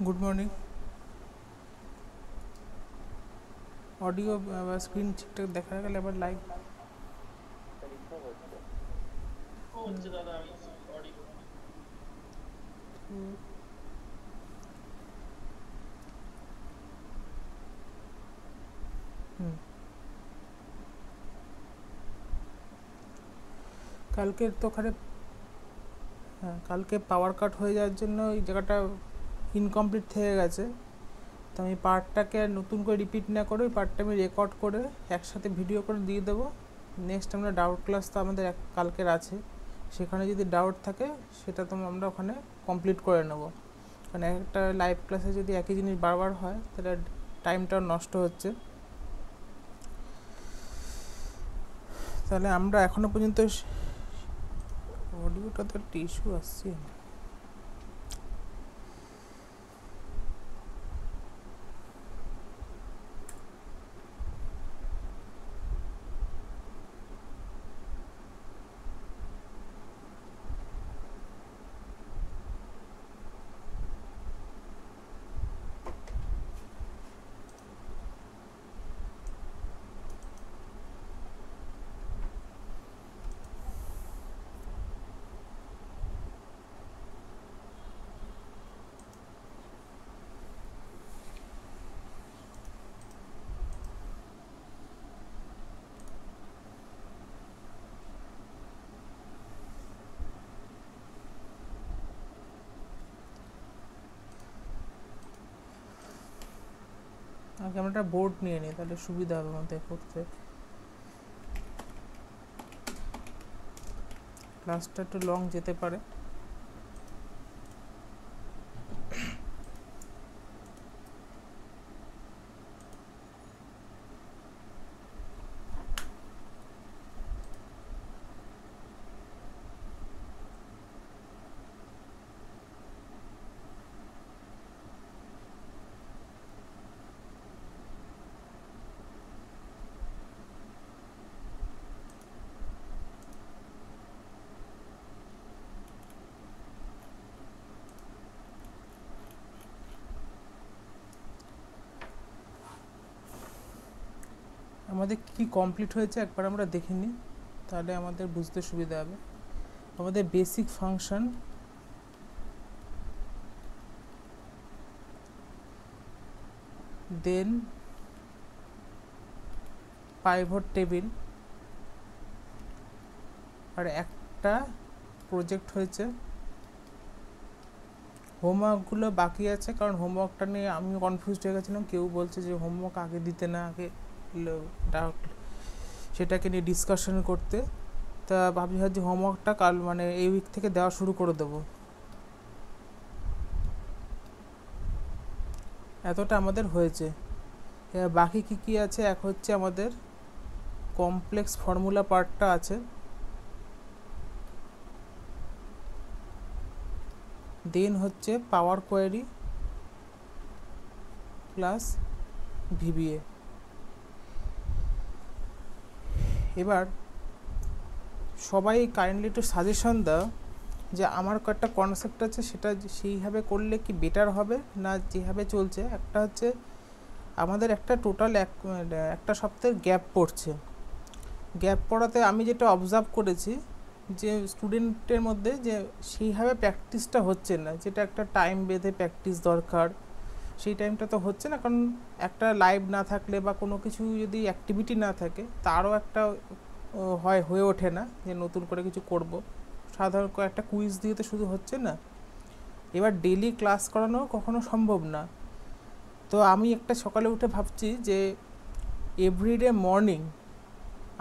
Good morning. Audio screen ঠিকঠাক দেখা গেলে আবার লাইভ হচ্ছে দাদা, আমি অডিও কালকে তো ওখানে কালকে পাওয়ার কাট হয়ে যাওয়ার জন্য এই জায়গাটা ইনকমপ্লিট থেকে গেছে। তো আমি পার্টটাকে আর নতুন করে রিপিট না করে ওই পার্টটা আমি রেকর্ড করে একসাথে ভিডিও করে দিয়ে দেবো। নেক্সট আমরা ডাউট ক্লাস তো আমাদের কালকের আছে, সেখানে যদি ডাউট থাকে সেটা তো আমরা ওখানে কমপ্লিট করে নেব। কারণ একটা লাইভ ক্লাসে যদি একই জিনিস বারবার হয় তাহলে টাইমটাও নষ্ট হচ্ছে। তাহলে আমরা এখনও পর্যন্ত অডিওটা তো একটা ইস্যু আসছে। আগে আমরা একটা বোর্ড নিয়ে নিই, তাহলে সুবিধা হবে আমাদের করতে। ক্লাসটা একটু লং যেতে পারে। আমাদের কি কমপ্লিট হয়েছে একবার আমরা দেখে নিই, তাহলে আমাদের বুঝতে সুবিধা হবে। আমাদের বেসিক ফাংশন, দেন পাইভট টেবিল, আর একটা প্রজেক্ট হয়েছে। হোমওয়ার্কগুলো বাকি আছে, কারণ হোমওয়ার্কটা নিয়ে আমি কনফিউজড হয়ে গেছিলাম। কেউ বলছে যে হোমওয়ার্ক আগে দিতে না, আগে সেটাকে নিয়ে ডিসকাশন করতে। তা ভাবছি যে হোমওয়ার্কটা কাল মানে এই উইক থেকে দেওয়া শুরু করে দেবো। এতটা আমাদের হয়েছে। বাকি কি কি আছে, এক হচ্ছে আমাদের কমপ্লেক্স ফর্মুলা পার্টটা আছে, দেন হচ্ছে পাওয়ার কোয়েরি প্লাস ভিবিএ। এবার সবাই কাইন্ডলি একটু সাজেশন দাও যে আমার কয়েকটা কনসেপ্ট আছে, সেটা সেইভাবে করলে কি বেটার হবে না যেভাবে চলছে। একটা হচ্ছে আমাদের একটা টোটাল একটা সপ্তাহের গ্যাপ পড়ছে। গ্যাপ পড়াতে আমি যেটা অবজার্ভ করেছি যে স্টুডেন্টের মধ্যে যে সেইভাবে প্র্যাকটিসটা হচ্ছে না, যেটা একটা টাইম বেঁধে প্র্যাকটিস দরকার সেই টাইমটা তো হচ্ছে না। কারণ একটা লাইভ না থাকলে বা কোনো কিছু যদি অ্যাক্টিভিটি না থাকে তারও একটা হয়ে ওঠে না যে নতুন করে কিছু করব। সাধারণ একটা কুইজ দিয়ে তো শুধু হচ্ছে না। এবার ডেলি ক্লাস করানো কখনো সম্ভব না। তো আমি একটা সকালে উঠে ভাবছি যে এভরিডে মর্নিং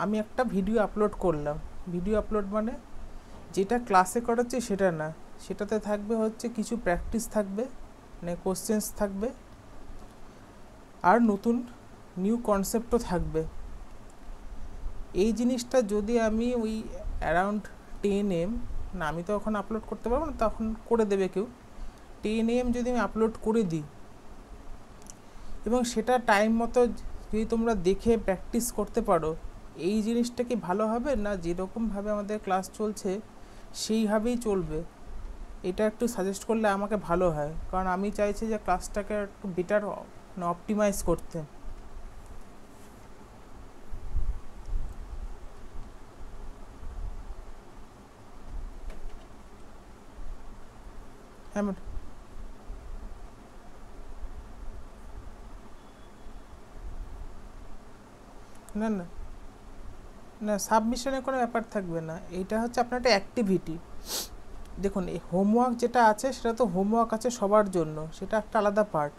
আমি একটা ভিডিও আপলোড করলাম। ভিডিও আপলোড মানে যেটা ক্লাসে করাচ্ছে সেটা না, সেটাতে থাকবে হচ্ছে কিছু প্র্যাকটিস থাকবে, মানে কোশ্চেন্স থাকবে, আর নতুন নিউ কনসেপ্টও থাকবে। এই জিনিসটা যদি আমি ওই অ্যারাউন্ড 10 AM, না আমি তো এখন আপলোড করতে পারবো না, তখন করে দেবে কেউ, 10 AM যদি আমি আপলোড করে দিই এবং সেটা টাইম মতো যদি তোমরা দেখে প্র্যাকটিস করতে পারো, এই জিনিসটা কি ভালো হবে না যেরকমভাবে আমাদের ক্লাস চলছে সেইভাবেই চলবে? এটা একটু সাজেস্ট করলে আমাকে ভালো হয়, কারণ আমি চাইছি যে ক্লাসটাকে একটু বেটার অপটিমাইজ করতে। হ্যাঁ ম্যাডাম। না না না, সাবমিশনের কোনো ব্যাপার থাকবে না, এইটা হচ্ছে আপনার একটা অ্যাক্টিভিটি। দেখুন এই হোমওয়ার্ক যেটা আছে সেটা তো হোমওয়ার্ক আছে সবার জন্য, সেটা একটা আলাদা পার্ট।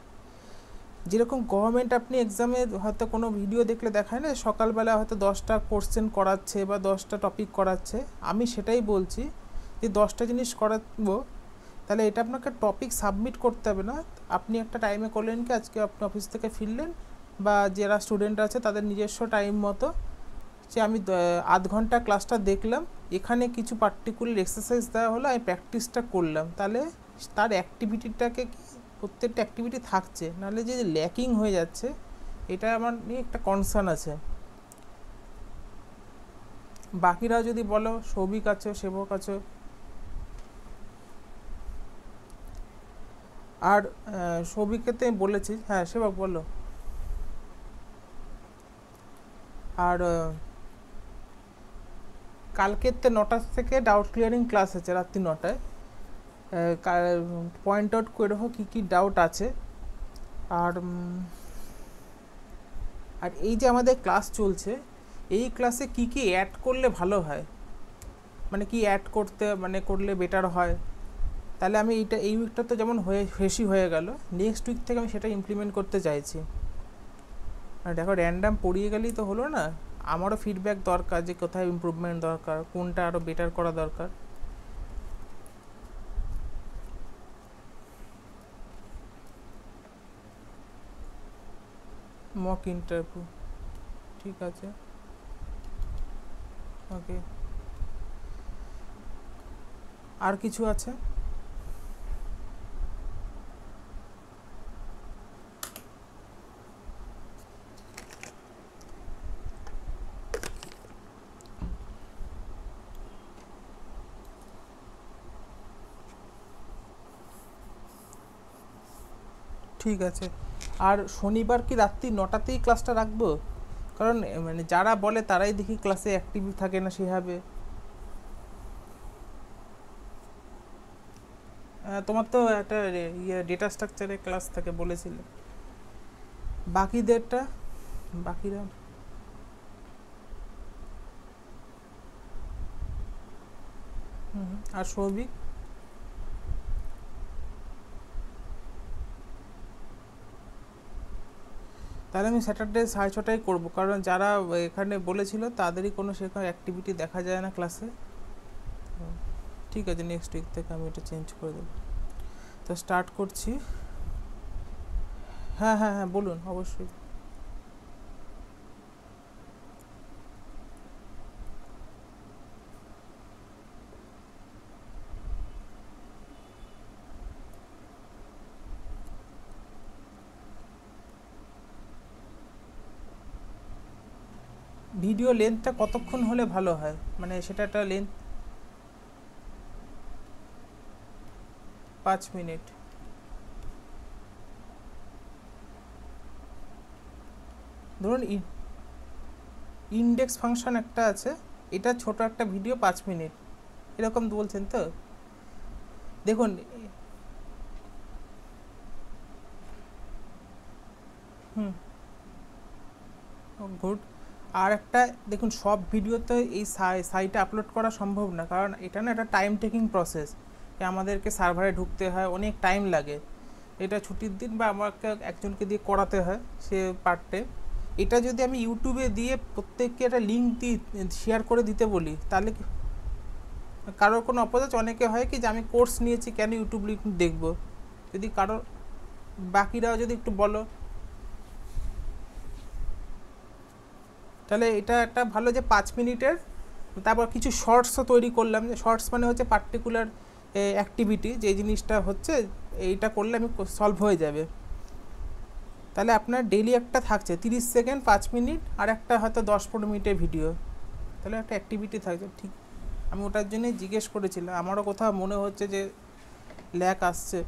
যেরকম গভর্নমেন্ট আপনি এক্সামে হয়তো কোনো ভিডিও দেখলে দেখায় না সকালবেলা হয়তো 10টা কোশ্চেন করাচ্ছে বা 10টা টপিক করাচ্ছে, আমি সেটাই বলছি যে 10টা জিনিস করাবো, তাহলে এটা আপনাকে টপিক সাবমিট করতে হবে না। আপনি একটা টাইমে করলেন কি আজকে আপনি অফিস থেকে ফিরলেন বা যারা স্টুডেন্ট আছে তাদের নিজস্ব টাইম মতো যে আমি আধ ঘন্টা ক্লাসটা দেখলাম, এখানে কিছু পার্টিকুলার এক্সারসাইজ দেওয়া হলো, আমি প্র্যাকটিসটা করলাম, তাহলে তার অ্যাক্টিভিটিটাকে কি প্রত্যেকটা অ্যাক্টিভিটি থাকছে, নাহলে যে ল্যাকিং হয়ে যাচ্ছে এটা আমার নিয়ে একটা কনসার্ন আছে। বাকিরা যদি বলো সৌভিক আছো, সেবক আছো, আর সৌভিককে বলেছি, হ্যাঁ সেবক বলো। আর কালকের 9টা থেকে ডাউট ক্লিয়ারিং ক্লাস আছে রাত্রি 9টায়, পয়েন্ট আউট করে রাখো কী কী ডাউট আছে। আর আর এই যে আমাদের ক্লাস চলছে, এই ক্লাসে কি কি অ্যাড করলে ভালো হয়, মানে কি অ্যাড করতে মানে করলে বেটার হয়, তাহলে আমি এই উইকটা তো যেমন বেশি হয়ে গেল, নেক্সট উইক থেকে আমি সেটা ইমপ্লিমেন্ট করতে চাইছি। আর দেখো র্যান্ডাম পড়িয়ে গেলেই তো হলো না, আমারও ফিডব্যাক দরকার যে কোথায় ইমপ্রুভমেন্ট দরকার, কোনটা আরও বেটার করা দরকার। মক ইন্টারভিউ, ঠিক আছে, ওকে। আর কিছু আছে? ঠিক আছে। আর শনিবার কি রাত্রি 9টাতেই ক্লাসটা রাখবো? কারণ মানে যারা বলে তারাই দেখি ক্লাসে অ্যাক্টিভ থাকে না সেভাবে। তোমার তো একটা ডেটা স্ট্রাকচারের ক্লাস থাকে বলেছিলে, বাকিদেরটা বাকিরা আর সৌভিক? তাহলে আমি স্যাটারডে 6:30টায় করবো, কারণ যারা এখানে বলেছিল তাদেরই কোনো সেরকম অ্যাক্টিভিটি দেখা যায় না ক্লাসে। ঠিক আছে, নেক্সট উইক থেকে আমি এটা চেঞ্জ করে দেবো। তো স্টার্ট করছি। হ্যাঁ হ্যাঁ হ্যাঁ বলুন, অবশ্যই। ভিডিও লেন্থটা কতক্ষণ হলে ভালো হয়, মানে সেটা একটা লেন্থ? 5 মিনিট। ধরুন ইন্ডেক্স ফাংশন একটা আছে, এটা ছোট একটা ভিডিও 5 মিনিট, এরকম বলছেন তো? দেখুন গুড। আর একটা দেখুন, সব ভিডিওতে এই সাইটে আপলোড করা সম্ভব না, কারণ এটা না একটা টাইম টেকিং প্রসেস, আমাদেরকে সার্ভারে ঢুকতে হয়, অনেক টাইম লাগে। এটা ছুটির দিন বা আমাকে একজনকে দিয়ে করাতে হয় সে পার্টে। এটা যদি আমি ইউটিউবে দিয়ে প্রত্যেককে একটা লিঙ্ক দিই, শেয়ার করে দিতে বলি, তাহলে কি কারোর কোনো অপোজ? অনেকে হয় কি যে আমি কোর্স নিয়েছি কেন ইউটিউব লিঙ্ক দেখবো, যদি কারোর বাকিরাও যদি একটু বলো, তাহলে এটা একটা ভালো যে 5 মিনিটের। তারপর কিছু শর্টসও তৈরি করলাম, শর্টস মানে হচ্ছে পার্টিকুলার অ্যাক্টিভিটি, যে জিনিসটা হচ্ছে এইটা করলে আমি সলভ হয়ে যাবে। তাহলে আপনার ডেইলি একটা থাকছে 30 সেকেন্ড 5 মিনিট, আর একটা হয়তো 10-15 মিনিটের ভিডিও, তাহলে একটা অ্যাক্টিভিটি থাকছে। ঠিক, আমি ওটার জন্যই জিজ্ঞেস করেছিলাম, আমারও কোথাও মনে হচ্ছে যে ল্যাগ আসছে।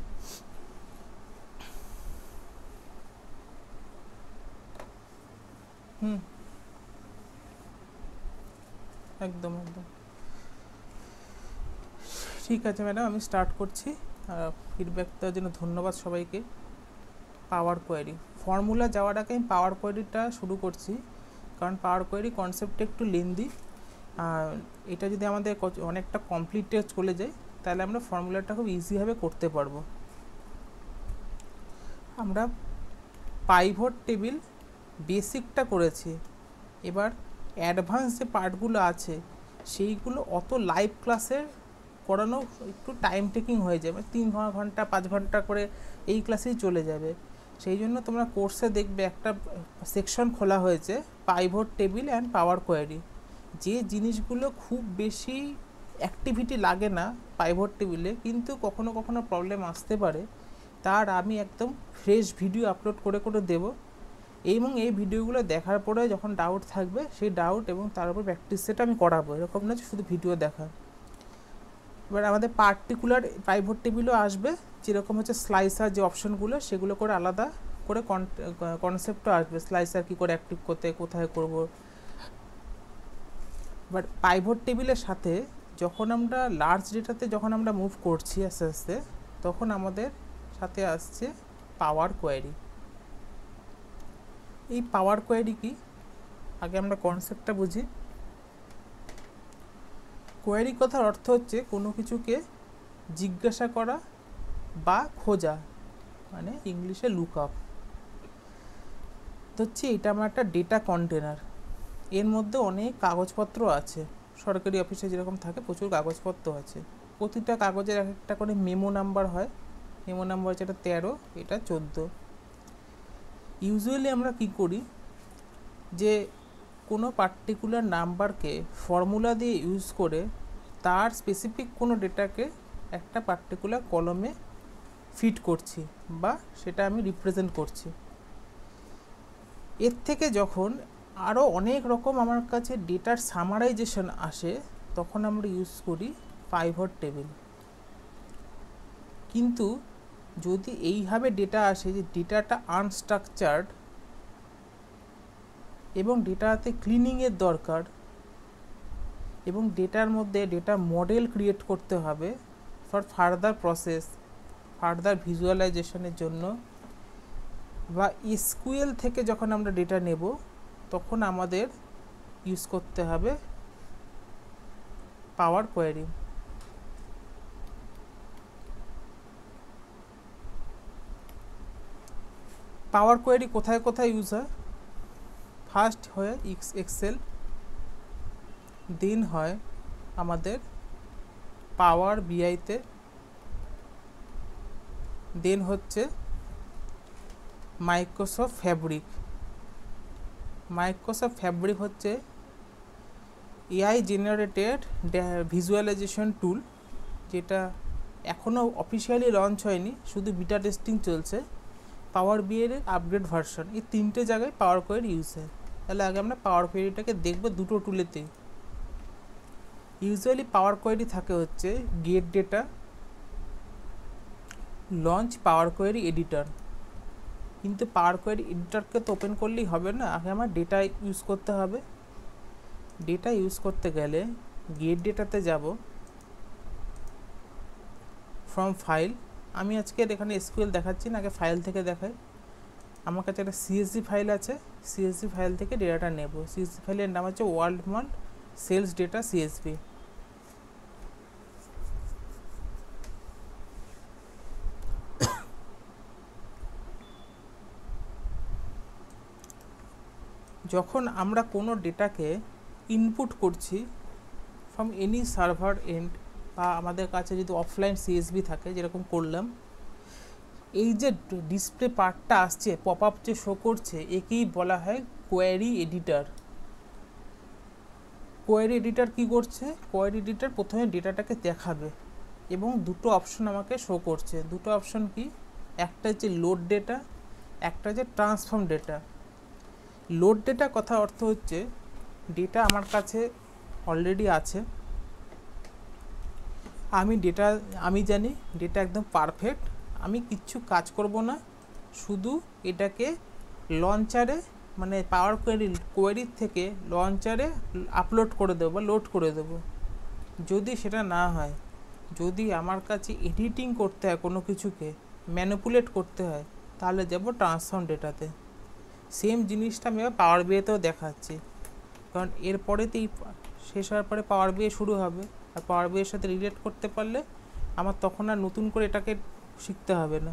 একদম একদম ঠিক আছে ম্যাডাম, আমি স্টার্ট করছি। ফিডব্যাক দেওয়ার জন্য ধন্যবাদ সবাইকে। পাওয়ার কোয়েরি ফর্মুলা যাওয়ার আগে আমি পাওয়ার কোয়েরিটা শুরু করছি, কারণ পাওয়ার কোয়েরি কনসেপ্টটা একটু লেন্দি। এটা যদি আমাদের অনেকটা কমপ্লিটে চলে যায় তাহলে আমরা ফর্মুলাটা খুব ইজিভাবে করতে পারবো। আমরা পাইভট টেবিল বেসিকটা করেছি, এবার অ্যাডভান্স যে পার্টগুলো আছে সেইগুলো অত লাইভ ক্লাসে করানো একটু টাইম টেকিং হয়ে যাবে, 3 ঘন্টা 5 ঘন্টা করে এই ক্লাসেই চলে যাবে। সেই জন্য তোমরা কোর্সে দেখবে একটা সেকশন খোলা হয়েছে pivot table and power query. যে জিনিসগুলো খুব বেশি অ্যাক্টিভিটি লাগে না পাইভট টেবিলে, কিন্তু কখনো কখনো প্রবলেম আসতে পারে, তার আমি একদম ফ্রেশ ভিডিও আপলোড করে করে দেবো। এবং এই ভিডিওগুলো দেখার পরে যখন ডাউট থাকবে সেই ডাউট এবং তার উপর প্র্যাকটিস সেটা আমি করাবো, এরকম না শুধু ভিডিও দেখা। এবার আমাদের পার্টিকুলার পাইভট টেবিলও আসবে, যেরকম হচ্ছে স্লাইসার যে অপশনগুলো সেগুলো করে আলাদা করে কনসেপ্টও আসবে, স্লাইসার কী করে অ্যাক্টিভ করতে, কোথায় করব। বাট পাইভট টেবিলের সাথে যখন আমরা লার্জ ডেটাতে যখন আমরা মুভ করছি আস্তে আস্তে, তখন আমাদের সাথে আসছে পাওয়ার কোয়েরি। এই পাওয়ার কোয়েরি কি, আগে আমরা কনসেপ্টটা বুঝি। কোয়েরি কথার অর্থ হচ্ছে কোনো কিছুকে জিজ্ঞাসা করা বা খোঁজা, মানে ইংলিশে লুক আপ। তো হচ্ছে এটা আমার একটা ডেটা কন্টেনার, এর মধ্যে অনেক কাগজপত্র আছে, সরকারি অফিসে যেরকম থাকে প্রচুর কাগজপত্র আছে। প্রতিটা কাগজের এক একটা করে মেমো নাম্বার হয়, মেমো নাম্বার হচ্ছে এটা 13, এটা 14। ইউজুয়ালি আমরা কি করি যে কোনো পার্টিকুলার নাম্বারকে ফর্মুলা দিয়ে ইউজ করে তার স্পেসিফিক কোনো ডেটাকে একটা পার্টিকুলার কলমে ফিট করছি বা সেটা আমি রিপ্রেজেন্ট করছি। এর থেকে যখন আরও অনেক রকম আমার কাছে ডেটার সামারাইজেশন আসে তখন আমরা ইউজ করি পাইভট টেবিল। কিন্তু যদি এইভাবে ডেটা আসে যে ডেটাটা আনস্ট্রাকচার্ড এবং ডেটাতে ক্লিনিংয়ের দরকার এবং ডেটার মধ্যে ডেটা মডেল ক্রিয়েট করতে হবে ফর ফার্দার প্রসেস, ফার্দার ভিজুয়ালাইজেশনের জন্য, বা এসকিউএল থেকে যখন আমরা ডেটা নেব তখন আমাদের ইউজ করতে হবে পাওয়ার কোয়েরি। পাওয়ার কোয়েরি কোথায় কোথায় ইউজ হয়? ফার্স্ট হয় এক্সেল, দেন হয় আমাদের পাওয়ার বিআইতে, দেন হচ্ছে মাইক্রোসফট ফ্যাব্রিক। মাইক্রোসফট ফ্যাব্রিক হচ্ছে এআই জেনারেটেড ভিজুয়ালাইজেশন টুল, যেটা এখনও অফিসিয়ালি লঞ্চ হয়নি, শুধু বিটা টেস্টিং চলছে। পাওয়ার বিএর আপগ্রেড ভার্সন, এই 3টে জায়গায় পাওয়ার কোয়েরি ইউজ হয়। তাহলে আগে আমরা পাওয়ার কোয়েরিটাকে দেখব দুটো টুলেতেই। ইউজুয়ালি পাওয়ার কোয়েরি থাকে হচ্ছে গেট ডেটা, লঞ্চ পাওয়ার কোয়েরি এডিটর। কিন্তু পাওয়ার কোয়েরি এডিটরকে তো ওপেন করলেই হবে না, আগে আমার ডেটা ইউজ করতে হবে। ডেটা ইউজ করতে গেলে গেট ডেটাতে যাব, ফ্রম ফাইল। আমি আজকে এখানে এসকিউএল দেখাচ্ছি না, আগে ফাইল থেকে দেখাই। আমার কাছে একটা সিএসভি ফাইল আছে, সিএসভি ফাইল থেকে ডেটাটা নেব। সিএসভি ফাইলের নাম হচ্ছে ওয়ার্ল্ডমার্ট সেলস ডেটা সিএসভি। যখন আমরা কোনো ডেটাকে ইনপুট করছি ফ্রম এনি সার্ভার এন্ড, বা আমাদের কাছে যদি অফলাইন সিএসভি থাকে যেরকম করলাম, এই যে ডিসপ্লে পার্টটা আসছে, পপ আপ যে শো করছে, একেই বলা হয় কোয়েরি এডিটর। কোয়েরি এডিটর কী করছে? কোয়েরি এডিটর প্রথমে ডেটাটাকে দেখাবে এবং দুটো অপশন আমাকে শো করছে। দুটো অপশন কি? একটা হচ্ছে লোড ডেটা, একটা হচ্ছে ট্রান্সফর্ম ডেটা। লোড ডেটা কথা অর্থ হচ্ছে ডেটা আমার কাছে অলরেডি আছে, আমি জানি ডেটা একদম পারফেক্ট, আমি কিচ্ছু কাজ করব না, শুধু এটাকে লঞ্চারে মানে পাওয়ার কোয়েরির থেকে লঞ্চারে আপলোড করে দেবো বা লোড করে দেবো। যদি সেটা না হয়, যদি আমার কাছে এডিটিং করতে হয়, কোনো কিছুকে ম্যানিপুলেট করতে হয়, তাহলে যাব ট্রান্সফর্ম ডেটাতে। সেম জিনিসটা আমি পাওয়ার বিএতেও দেখাচ্ছি, কারণ এরপরেতেই শেষ হওয়ার পরে পাওয়ার বিএ শুরু হবে, আর পাওয়ার বিএর সাথে রিলেট করতে পারলে আমার তখন আর নতুন করে এটাকে শিখতে হবে না।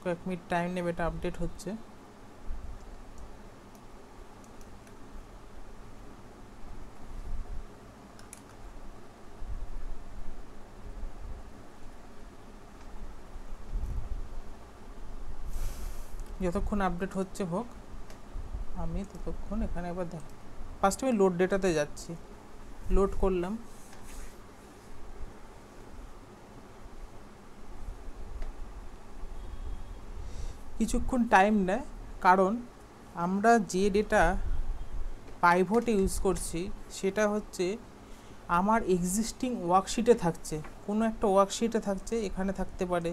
কয়েক মিনিট টাইম নেবে, এটা আপডেট হচ্ছে। যতক্ষণ আপডেট হচ্ছে হোক, আমি ততক্ষণ এখানে একবার দেখ। ফার্স্ট আমি লোড ডেটাতে যাচ্ছি, লোড করলাম। কিছুক্ষণ টাইম নেয়, কারণ আমরা যে ডেটা পাইভটে ইউজ করছি সেটা হচ্ছে আমার এক্সিস্টিং ওয়ার্কশিটে থাকছে, কোনো একটা ওয়ার্কশিটে থাকছে, এখানে থাকতে পারে,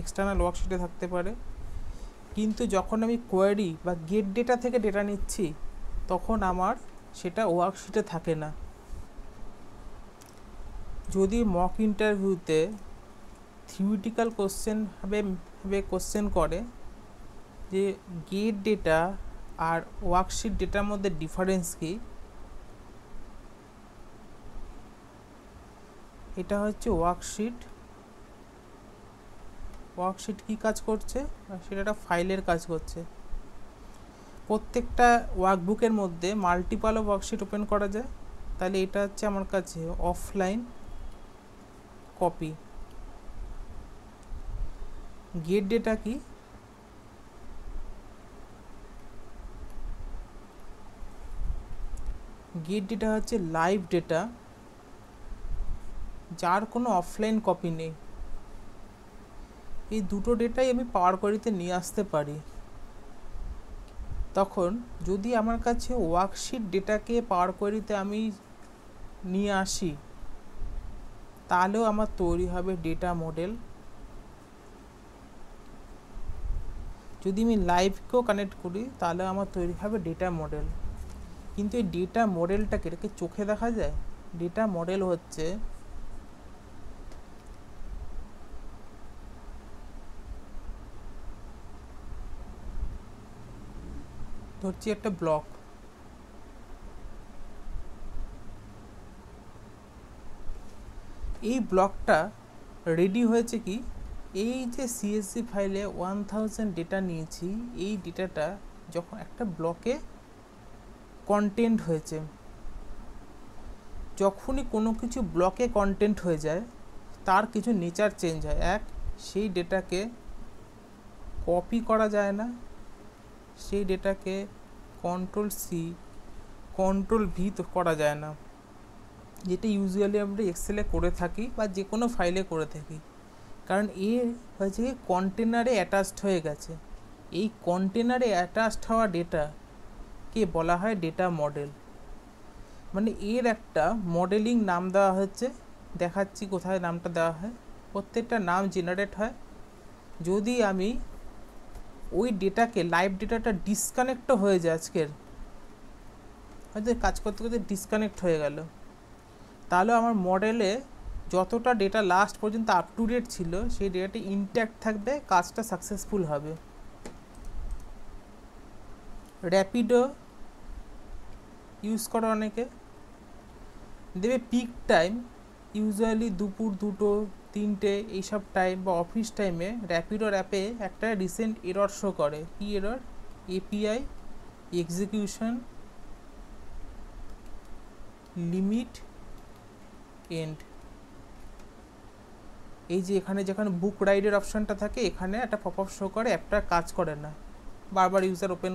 এক্সটার্নাল ওয়ার্কশিটে থাকতে পারে। কিন্তু যখন আমি কোয়েরি বা গেট ডেটা থেকে ডেটা নিচ্ছি, তখন আমার সেটা ওয়ার্কশিটে থাকে না। যদি মক ইন্টারভিউতে থিওরিটিক্যাল কোশ্চেন ভাবে কোশ্চেন করে যে গেট ডেটা আর ওয়ার্কশিট ডেটার মধ্যে ডিফারেন্স কি, এটা হচ্ছে ওয়ার্কশিট। ওয়ার্কশিট কী কাজ করছে, সেটা একটা ফাইলের কাজ করছে। প্রত্যেকটা ওয়ার্কবুকের মধ্যে মাল্টিপাল ওয়ার্কশিট ওপেন করা যায়, তাহলে এটা হচ্ছে আমার কাছে অফলাইন কপি। গেট ডেটা কি, গেট ডেটা হচ্ছে লাইভ ডেটা যার কোনো অফলাইন কপি নেই। এই দুটো ডেটাই আমি পাওয়ার কোয়েরিতে নিয়ে আসতে পারি। তখন যদি আমার কাছে ওয়ার্কশিট ডেটাকে পাওয়ার কোয়েরিতে আমি নিয়ে আসি, তাহলেও আমার তৈরি হবে ডেটা মডেল। যদি আমি লাইভকেও কানেক্ট করি, তাহলে আমার তৈরি হবে ডেটা মডেল। কিন্তু এই ডেটা মডেলটাকে এটাকে চোখে দেখা যায়? ডেটা মডেল হচ্ছে ধরছি একটা ব্লক, এই ব্লকটা রেডি হয়েছে কি, এই যে সিএসভি ফাইলে 1000 ডেটা নিয়েছি, এই ডেটাটা যখন একটা ব্লকে কন্টেন্ট হয়েছে, যখনই কোনো কিছু ব্লকে কন্টেন্ট হয়ে যায় তার কিছু নেচার চেঞ্জ হয়। এক, সেই ডেটাকে কপি করা যায় না, সেই ডেটাকে কন্ট্রোল-C কন্ট্রোল-V তো করা যায় না, যেটা ইউজুয়ালি আমরা এক্সেলে করে থাকি বা যে কোনো ফাইলে করে থাকি। কারণ এর হয়েছে কি, কন্টেনারে অ্যাটাচড হয়ে গেছে। এই কন্টেনারে অ্যাটাচড হওয়া ডেটাকে বলা হয় ডেটা মডেল। মানে এর একটা মডেলিং নাম দেওয়া হচ্ছে, দেখাচ্ছি কোথায় নামটা দেওয়া হয়। প্রত্যেকটা নাম জেনারেট হয় যদি আমি ওই ডেটাকে, লাইভ ডেটাটা ডিসকানেক্টও হয়ে যায়, আজকের হয়তো কাজ করতে করতে ডিসকানেক্ট হয়ে গেল, তাহলে আমার মডেলে যতটা ডেটা লাস্ট পর্যন্ত আপ টু ডেট ছিল সেই ডেটাটি ইনট্যাক্ট থাকবে, কাজটা সাকসেসফুল হবে। র্যাপিডো ইউজ করে অনেকে, দেবে পিক টাইম, ইউজুয়ালি দুপুর 2টো 3টে এইসব টাইম বা অফিস টাইমে র্যাপিডোর অ্যাপে একটা রিসেন্ট এরর শো করে। কি error? API execution limit end. এই যে এখানে যেখানে বুক রাইডের অপশানটা থাকে, এখানে একটা পপ আপ শো করে, অ্যাপটা কাজ করে না, বারবার ইউজার ওপেন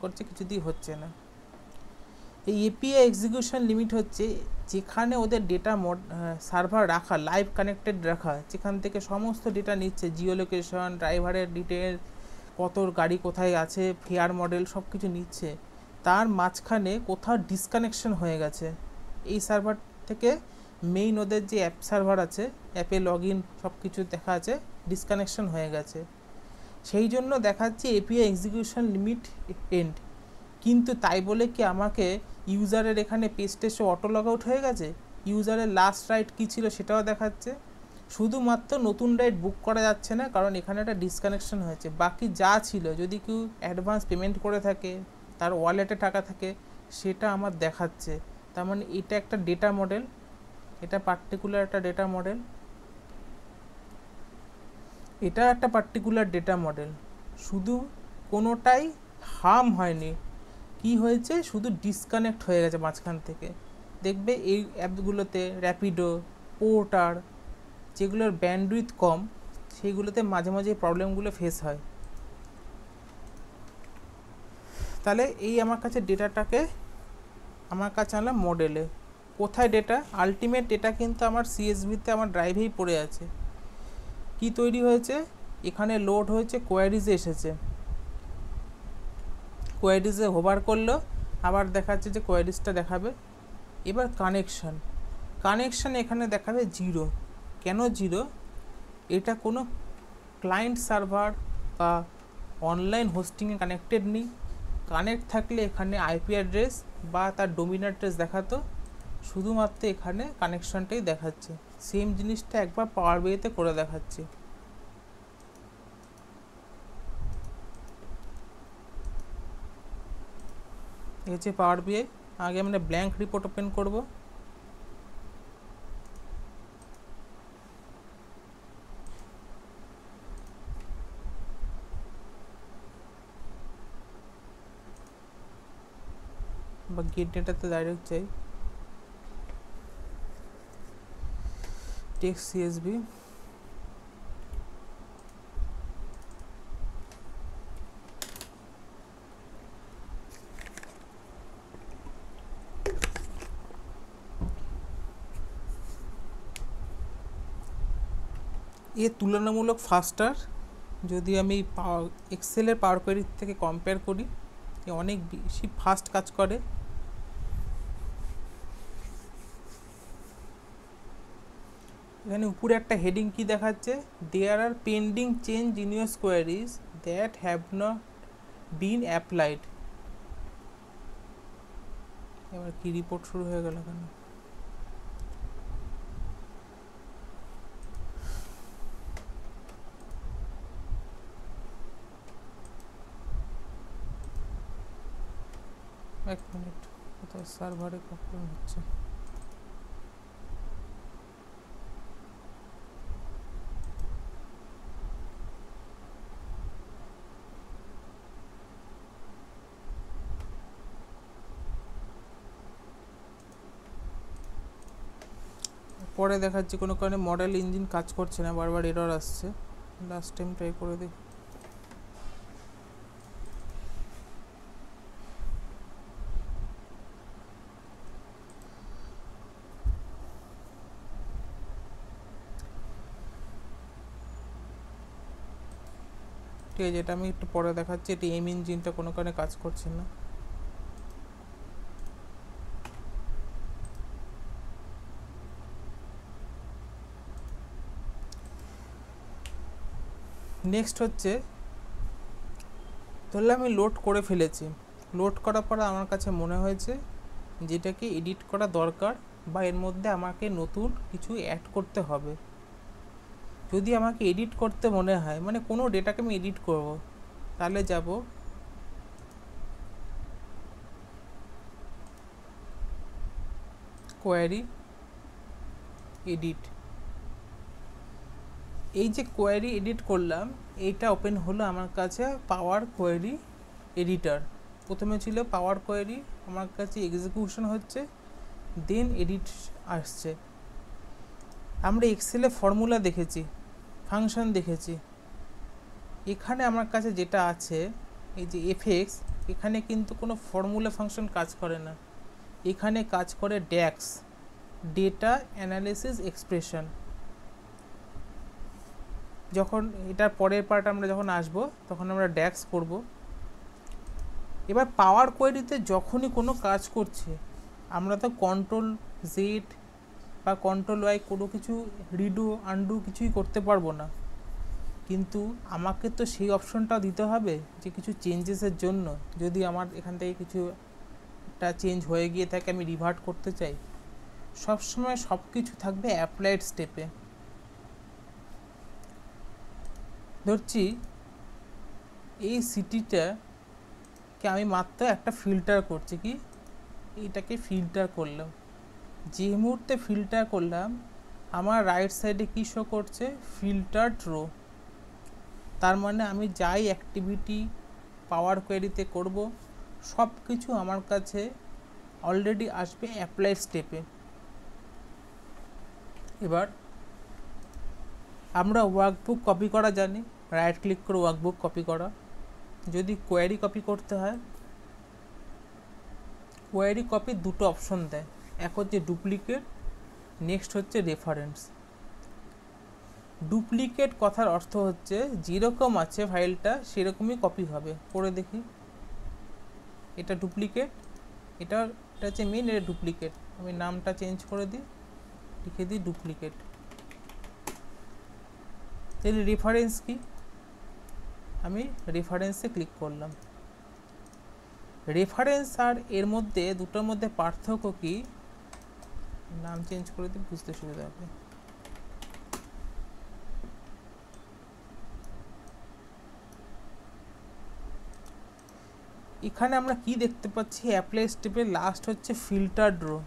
করছে, কিছুতেই হচ্ছে না। এই এপিআই এক্সিকিউশন লিমিট হচ্ছে যেখানে ওদের ডেটা সার্ভার রাখা, লাইভ কানেক্টেড রাখা, যেখান থেকে সমস্ত ডেটা নিচ্ছে, জিও লোকেশন, ড্রাইভারের ডিটেল, কত গাড়ি কোথায় আছে, ফেয়ার মডেল, সব কিছু নিচ্ছে। তার মাঝখানে কোথাও ডিসকানেকশন হয়ে গেছে, এই সার্ভার থেকে মেইন ওদের যে অ্যাপ সার্ভার আছে, অ্যাপে লগ ইন সব কিছু দেখা আছে, ডিসকানেকশন হয়ে গেছে। সেই জন্য দেখাচ্ছে এপিআই এক্সিকিউশন লিমিট এন্ড, কিন্তু তাই বলে কি আমাকে ইউজারের এখানে পেজটা এসে অটো লগ আউট হয়ে গেছে? ইউজারের লাস্ট রাইট কী ছিল সেটাও দেখাচ্ছে। শুধুমাত্র নতুন রাইট বুক করা যাচ্ছে না, কারণ এখানে একটা ডিসকানেকশন হয়েছে। বাকি যা ছিল, যদি কেউ অ্যাডভান্স পেমেন্ট করে থাকে, তার ওয়ালেটে টাকা থাকে, সেটা আমার দেখাচ্ছে। তার মানে এটা একটা ডেটা মডেল, এটা পার্টিকুলার একটা ডেটা মডেল, এটা একটা পার্টিকুলার ডেটা মডেল। শুধু কোনোটাই হার্ম হয়নি, কি হয়েছে, শুধু ডিসকানেক্ট হয়ে গেছে মাঝখান থেকে। দেখবে এই অ্যাপগুলোতে র্যাপিডো, পোর্টার, যেগুলোর ব্যান্ডউইথ কম, সেইগুলোতে মাঝে মাঝে প্রবলেমগুলো ফেস হয়। তাহলে এই আমার কাছে ডেটাটাকে আমার কাছে আনলাম মডেলে। কোথায় ডেটা? আলটিমেট ডেটা কিন্তু আমার সিএসভিতে আমার ড্রাইভেই পড়ে আছে। কি তৈরি হয়েছে? এখানে লোড হয়েছে, কোয়ারিজে এসেছে, কোয়ারিজে হোভার করলো, আবার দেখাচ্ছে যে কোয়ারিজটা দেখাবে। এবার কানেকশান, কানেকশান এখানে দেখাবে 0। কেন 0? এটা কোনো ক্লায়েন্ট সার্ভার বা অনলাইন হোস্টিংয়ে কানেক্টেড নেই। কানেক্ট থাকলে এখানে আইপি অ্যাড্রেস বা তার ডোমিন অ্যাড্রেস দেখাতো, শুধুমাত্র এখানে কানেকশানটাই দেখাচ্ছে। সেম জিনিসটা একবার পাওয়ার বিআইতে করে দেখাচ্ছে। এই হচ্ছে পাওয়ার বিআই। আগে আমরা ব্ল্যাঙ্ক রিপোর্ট ওপেন করব। বা গেট ডেটাতে ডাইরেক্ট যাই, টেক্সট সিএসভি, এ তুলনামূলক ফাস্টার। যদি আমি এক্সেলের পাওয়ার কোয়েরির থেকে কম্পেয়ার করি, এ অনেক বেশি ফাস্ট কাজ করে। এখানে উপরে একটা হেডিং কি দেখাচ্ছে? There are pending change in your queries that have not been applied. এবার কি রিপোর্ট শুরু হয়ে গেল কেন? এক মিনিট, কোথায় সার্ভারে প্রবলেম হচ্ছে। পরে দেখাচ্ছি কোনো কারণে মডেল ইঞ্জিন কাজ করছে না, বারবার এরর আসছে। লাস্ট টাইম ট্রাই করে দেখি। ঠিক আছে, এটা আমি একটু পরে দেখাচ্ছি। এটি এম ইঞ্জিনটা কোনো কারণে কাজ করছে না। নেক্সট হচ্ছে, তাহলে আমি লোড করে ফেলেছি। লোড করার পর আমার কাছে মনে হয়েছে যেটাকে এডিট করা দরকার, বা এর মধ্যে আমাকে নতুন কিছু অ্যাড করতে হবে। যদি আমাকে এডিট করতে মনে হয়, মানে কোনো ডেটাকে আমি এডিট করব, তাহলে যাব কোয়ারি, এডিট। এই যে কোয়ারি এডিট করলাম, এইটা ওপেন হলো আমার কাছে পাওয়ার কোয়ারি এডিটার। প্রথমে ছিল পাওয়ার কোয়ারি, আমার কাছে এক্সিকিউশন হচ্ছে, দেন এডিট আসছে। আমরা এক্সেলে ফর্মুলা দেখেছি, ফাংশন দেখেছি। এখানে আমার কাছে যেটা আছে, এই যে এফএক্স, এখানে কিন্তু কোনো ফর্মুলা ফাংশন কাজ করে না। এখানে কাজ করে ড্যাক্স, ডেটা অ্যানালিসিস এক্সপ্রেশন। যখন এটার পরের পার্ট আমরা যখন আসব, তখন আমরা ড্যাক্স করব। এবার পাওয়ার কোয়েরিতে যখনই কোনো কাজ করছে আমরা তো কন্ট্রোল জেড বা কন্ট্রোল ওয়াই কোনো কিছু রিডু আনডু কিছুই করতে পারবো না, কিন্তু আমাকে তো সেই অপশনটাও দিতে হবে যে কিছু চেঞ্জেসের জন্য যদি আমার এখান থেকে কিছু একটা চেঞ্জ হয়ে গিয়ে থাকে আমি রিভার্ট করতে চাই, সবসময় সব কিছু থাকবে অ্যাপ্লাইড স্টেপে। ধরছি এই সিটিটাকে আমি মাত্র একটা ফিল্টার করছি, কি এইটাকে ফিল্টার করলাম, যে মুহূর্তে ফিল্টার করলাম আমার রাইট সাইডে কী শো করছে, ফিল্টার্ড রো। তার মানে আমি যাই অ্যাক্টিভিটি পাওয়ার কোয়েরিতে করব সব কিছু আমার কাছে অলরেডি আসবে অ্যাপ্লাই স্টেপে। এবার আমরা ওয়ার্কবুক কপি করা জানি, রাইট ক্লিক করে ওয়ার্কবুক কপি করা। যদি কোয়েরি কপি করতে হয়, কোয়েরি কপি দুটো অপশন দেয়, এক হচ্ছে ডুপ্লিকেট, নেক্সট হচ্ছে রেফারেন্স। ডুপ্লিকেট কথার অর্থ হচ্ছে যেরকম আছে ফাইলটা সেরকমই কপি হবে। পড়ে দেখি, এটা ডুপ্লিকেট, এটা হচ্ছে মেন, এটা ডুপ্লিকেট। আমি নামটা চেঞ্জ করে দিই, লিখে দিই ডুপ্লিকেট। তাহলে রেফারেন্স কি, আমি রেফারেন্সে ক্লিক করলাম। রেফারেন্স আর এর মধ্যে দুটোর মধ্যে পার্থক্য কি, নাম চেঞ্জ করে দিই বুঝতে সুবিধা হবে। এখানে আমরা কি দেখতে পাচ্ছি, অ্যাপ্লাই স্টেপের লাস্ট হচ্ছে ফিল্টার রো,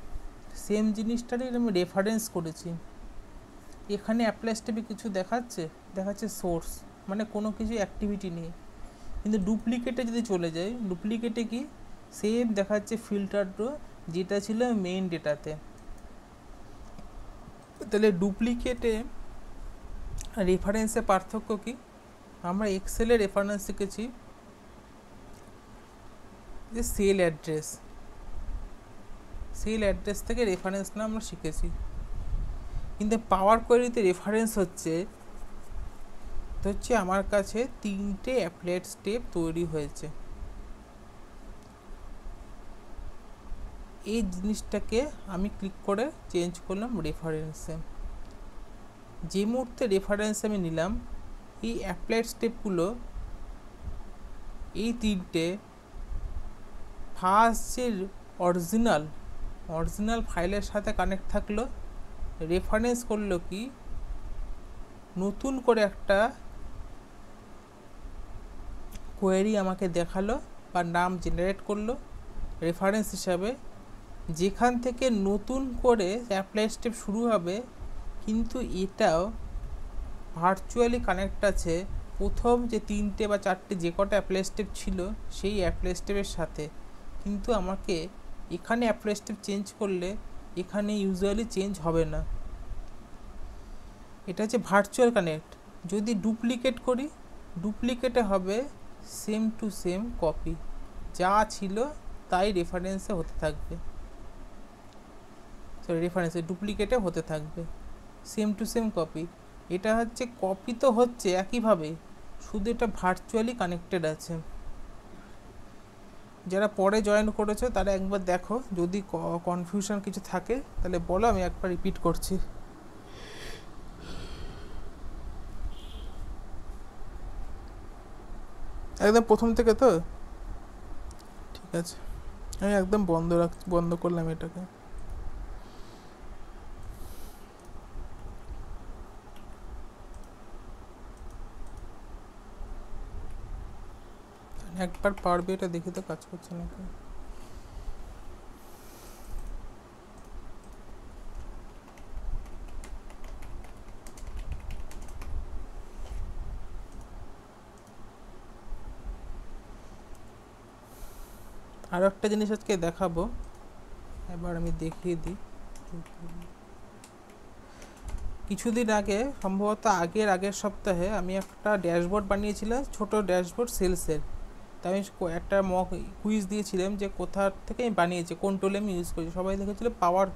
সেম জিনিসটারই আমি রেফারেন্স করেছি। এখানে অ্যাপ্লাই স্টেপে কিছু দেখাচ্ছে সোর্স, মানে কোনো কিছু অ্যাক্টিভিটি নেই। কিন্তু ডুপ্লিকেটে যদি চলে যাই, ডুপ্লিকেটে কি সেম দেখাচ্ছে ফিল্টার রো, যেটা ছিল মেইন ডেটাতে। তাহলে ডুপ্লিকেটে রেফারেন্সে পার্থক্য কি, আমরা এক্সেলে রেফারেন্স শিখেছি যে সেল অ্যাড্রেস থেকে রেফারেন্স না আমরা শিখেছি, কিন্তু পাওয়ার কোয়েরিতে রেফারেন্স হচ্ছে আমার কাছে 3টে অ্যাপ্লাইড স্টেপ তৈরি হয়েছে। এই জিনিসটাকে আমি ক্লিক করে চেঞ্জ করলাম রেফারেন্সে। যে মুহূর্তে রেফারেন্স আমি নিলাম, এই অ্যাপ্লাইড স্টেপগুলো এই 3টে ফার্স্ট যে অরিজিনাল ফাইলের সাথে কানেক্ট থাকলো, রেফারেন্স করলো কি নতুন করে একটা কোয়েরি আমাকে দেখালো বা নাম জেনারেট করলো রেফারেন্স হিসাবে, যেখান থেকে নতুন করে অ্যাপ্লাই স্টেপ শুরু হবে, কিন্তু এটাও ভার্চুয়ালি কানেক্ট আছে প্রথম যে 3টে বা 4টে যে কটা অ্যাপ্লাই স্টেপ ছিল সেই অ্যাপ্লাই স্টেপের সাথে। কিন্তু আমাকে এখানে অ্যাপ্লাই স্টেপ চেঞ্জ করলে এখানে ইউজুয়ালি চেঞ্জ হবে না, এটা হচ্ছে ভার্চুয়াল কানেক্ট। যদি ডুপ্লিকেট করি, ডুপ্লিকেটে হবে সেম টু সেম কপি, যা ছিল তাই রেফারেন্সে হতে থাকবে, রেফারেন্সে ডুপ্লিকেটে হতে থাকবে সেম টু সেম কপি। এটা হচ্ছে কপি তো হচ্ছে একইভাবে, শুধু এটা ভার্চুয়ালি কানেক্টেড আছে। যারা পরে জয়েন করেছো তারা একবার দেখো, যদি কনফিউশন কিছু থাকে তাহলে বলো, আমি একবার রিপিট করছি। একদম প্রথম থেকে তো ঠিক আছে, আমি একদম বন্ধ করলাম এটাকে। একবার পারবে এটা দেখে তো কাজ করছে নাকি। আর একটা জিনিস আজকে দেখাবো, এবার আমি দেখিয়ে দিই। কিছুদিন আগে, সম্ভবত আগের সপ্তাহে আমি একটা ড্যাশবোর্ড বানিয়েছিলাম, ছোট ড্যাশবোর্ড সেলসের। তাই আমি একটা মক কুইজ দিয়েছিলাম যে কোথা থেকে আমি বানিয়েছি, কোন টুল আমি ইউজ করেছি। সবাই দেখেছিল পাওয়ার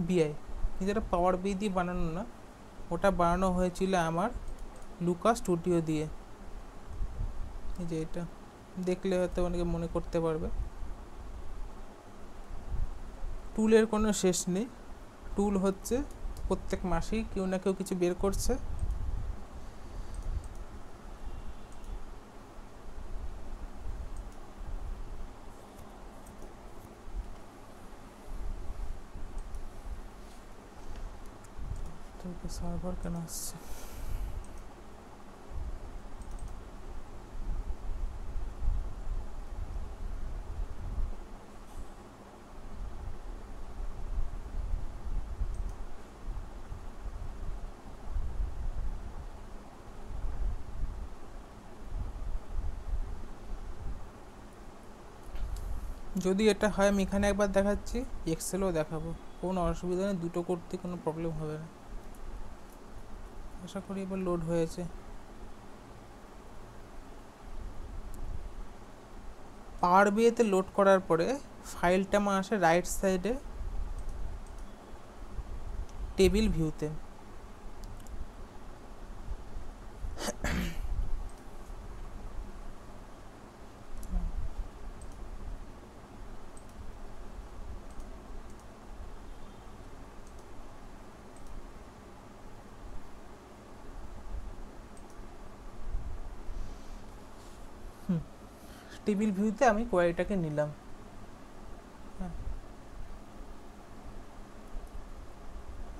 বিআই, কিন্তু এটা পাওয়ার বিআই দিয়ে বানানো না, ওটা বানানো হয়েছিল আমার লুকা স্টুডিও দিয়ে। এই যে এটা দেখলে হয়তো অনেকে মনে করতে পারবে। টুলের কোনো শেষ নেই। টুল হচ্ছে প্রত্যেক মাসেই কেউ না কেউ কিছু বের করছে। সার্ভার কেন আসছে? যদি এটা হয় আমি এখানে একবার দেখাচ্ছি, এক্সেলও দেখাবো, কোনো অসুবিধা নেই, দুটো করতে কোনো প্রবলেম হবে না। আশা করি এবার লোড হয়েছে। পাওয়ার বিএতে লোড করার পরে ফাইলটা আমার আসে রাইট সাইডে টেবিল ভিউতে। টেবিল ভিউতে আমি কোয়ারিটাকে নিলাম।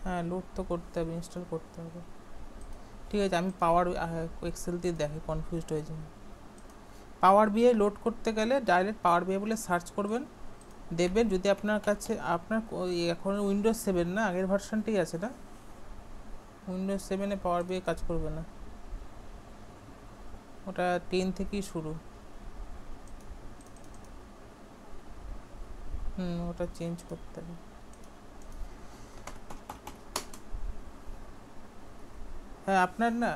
হ্যাঁ, লোড তো করতে হবে, ইনস্টল করতে হবে। ঠিক আছে, আমি পাওয়ার এক্সেল দিয়ে দেখে কনফিউজড হয়ে যাই। পাওয়ার বিআই লোড করতে গেলে ডাইরেক্ট পাওয়ার বিআই বলে সার্চ করবেন, দেবেন। যদি আপনার কাছে আপনার এখন উইন্ডোজ 7 না, আগের ভার্সানটাই আছে না, উইন্ডোজ 7-এ পাওয়ার বিআই কাজ করবে না, ওটা 10 থেকেই শুরু। ওটা চেঞ্জ করতে হবে। হ্যাঁ, আপনার না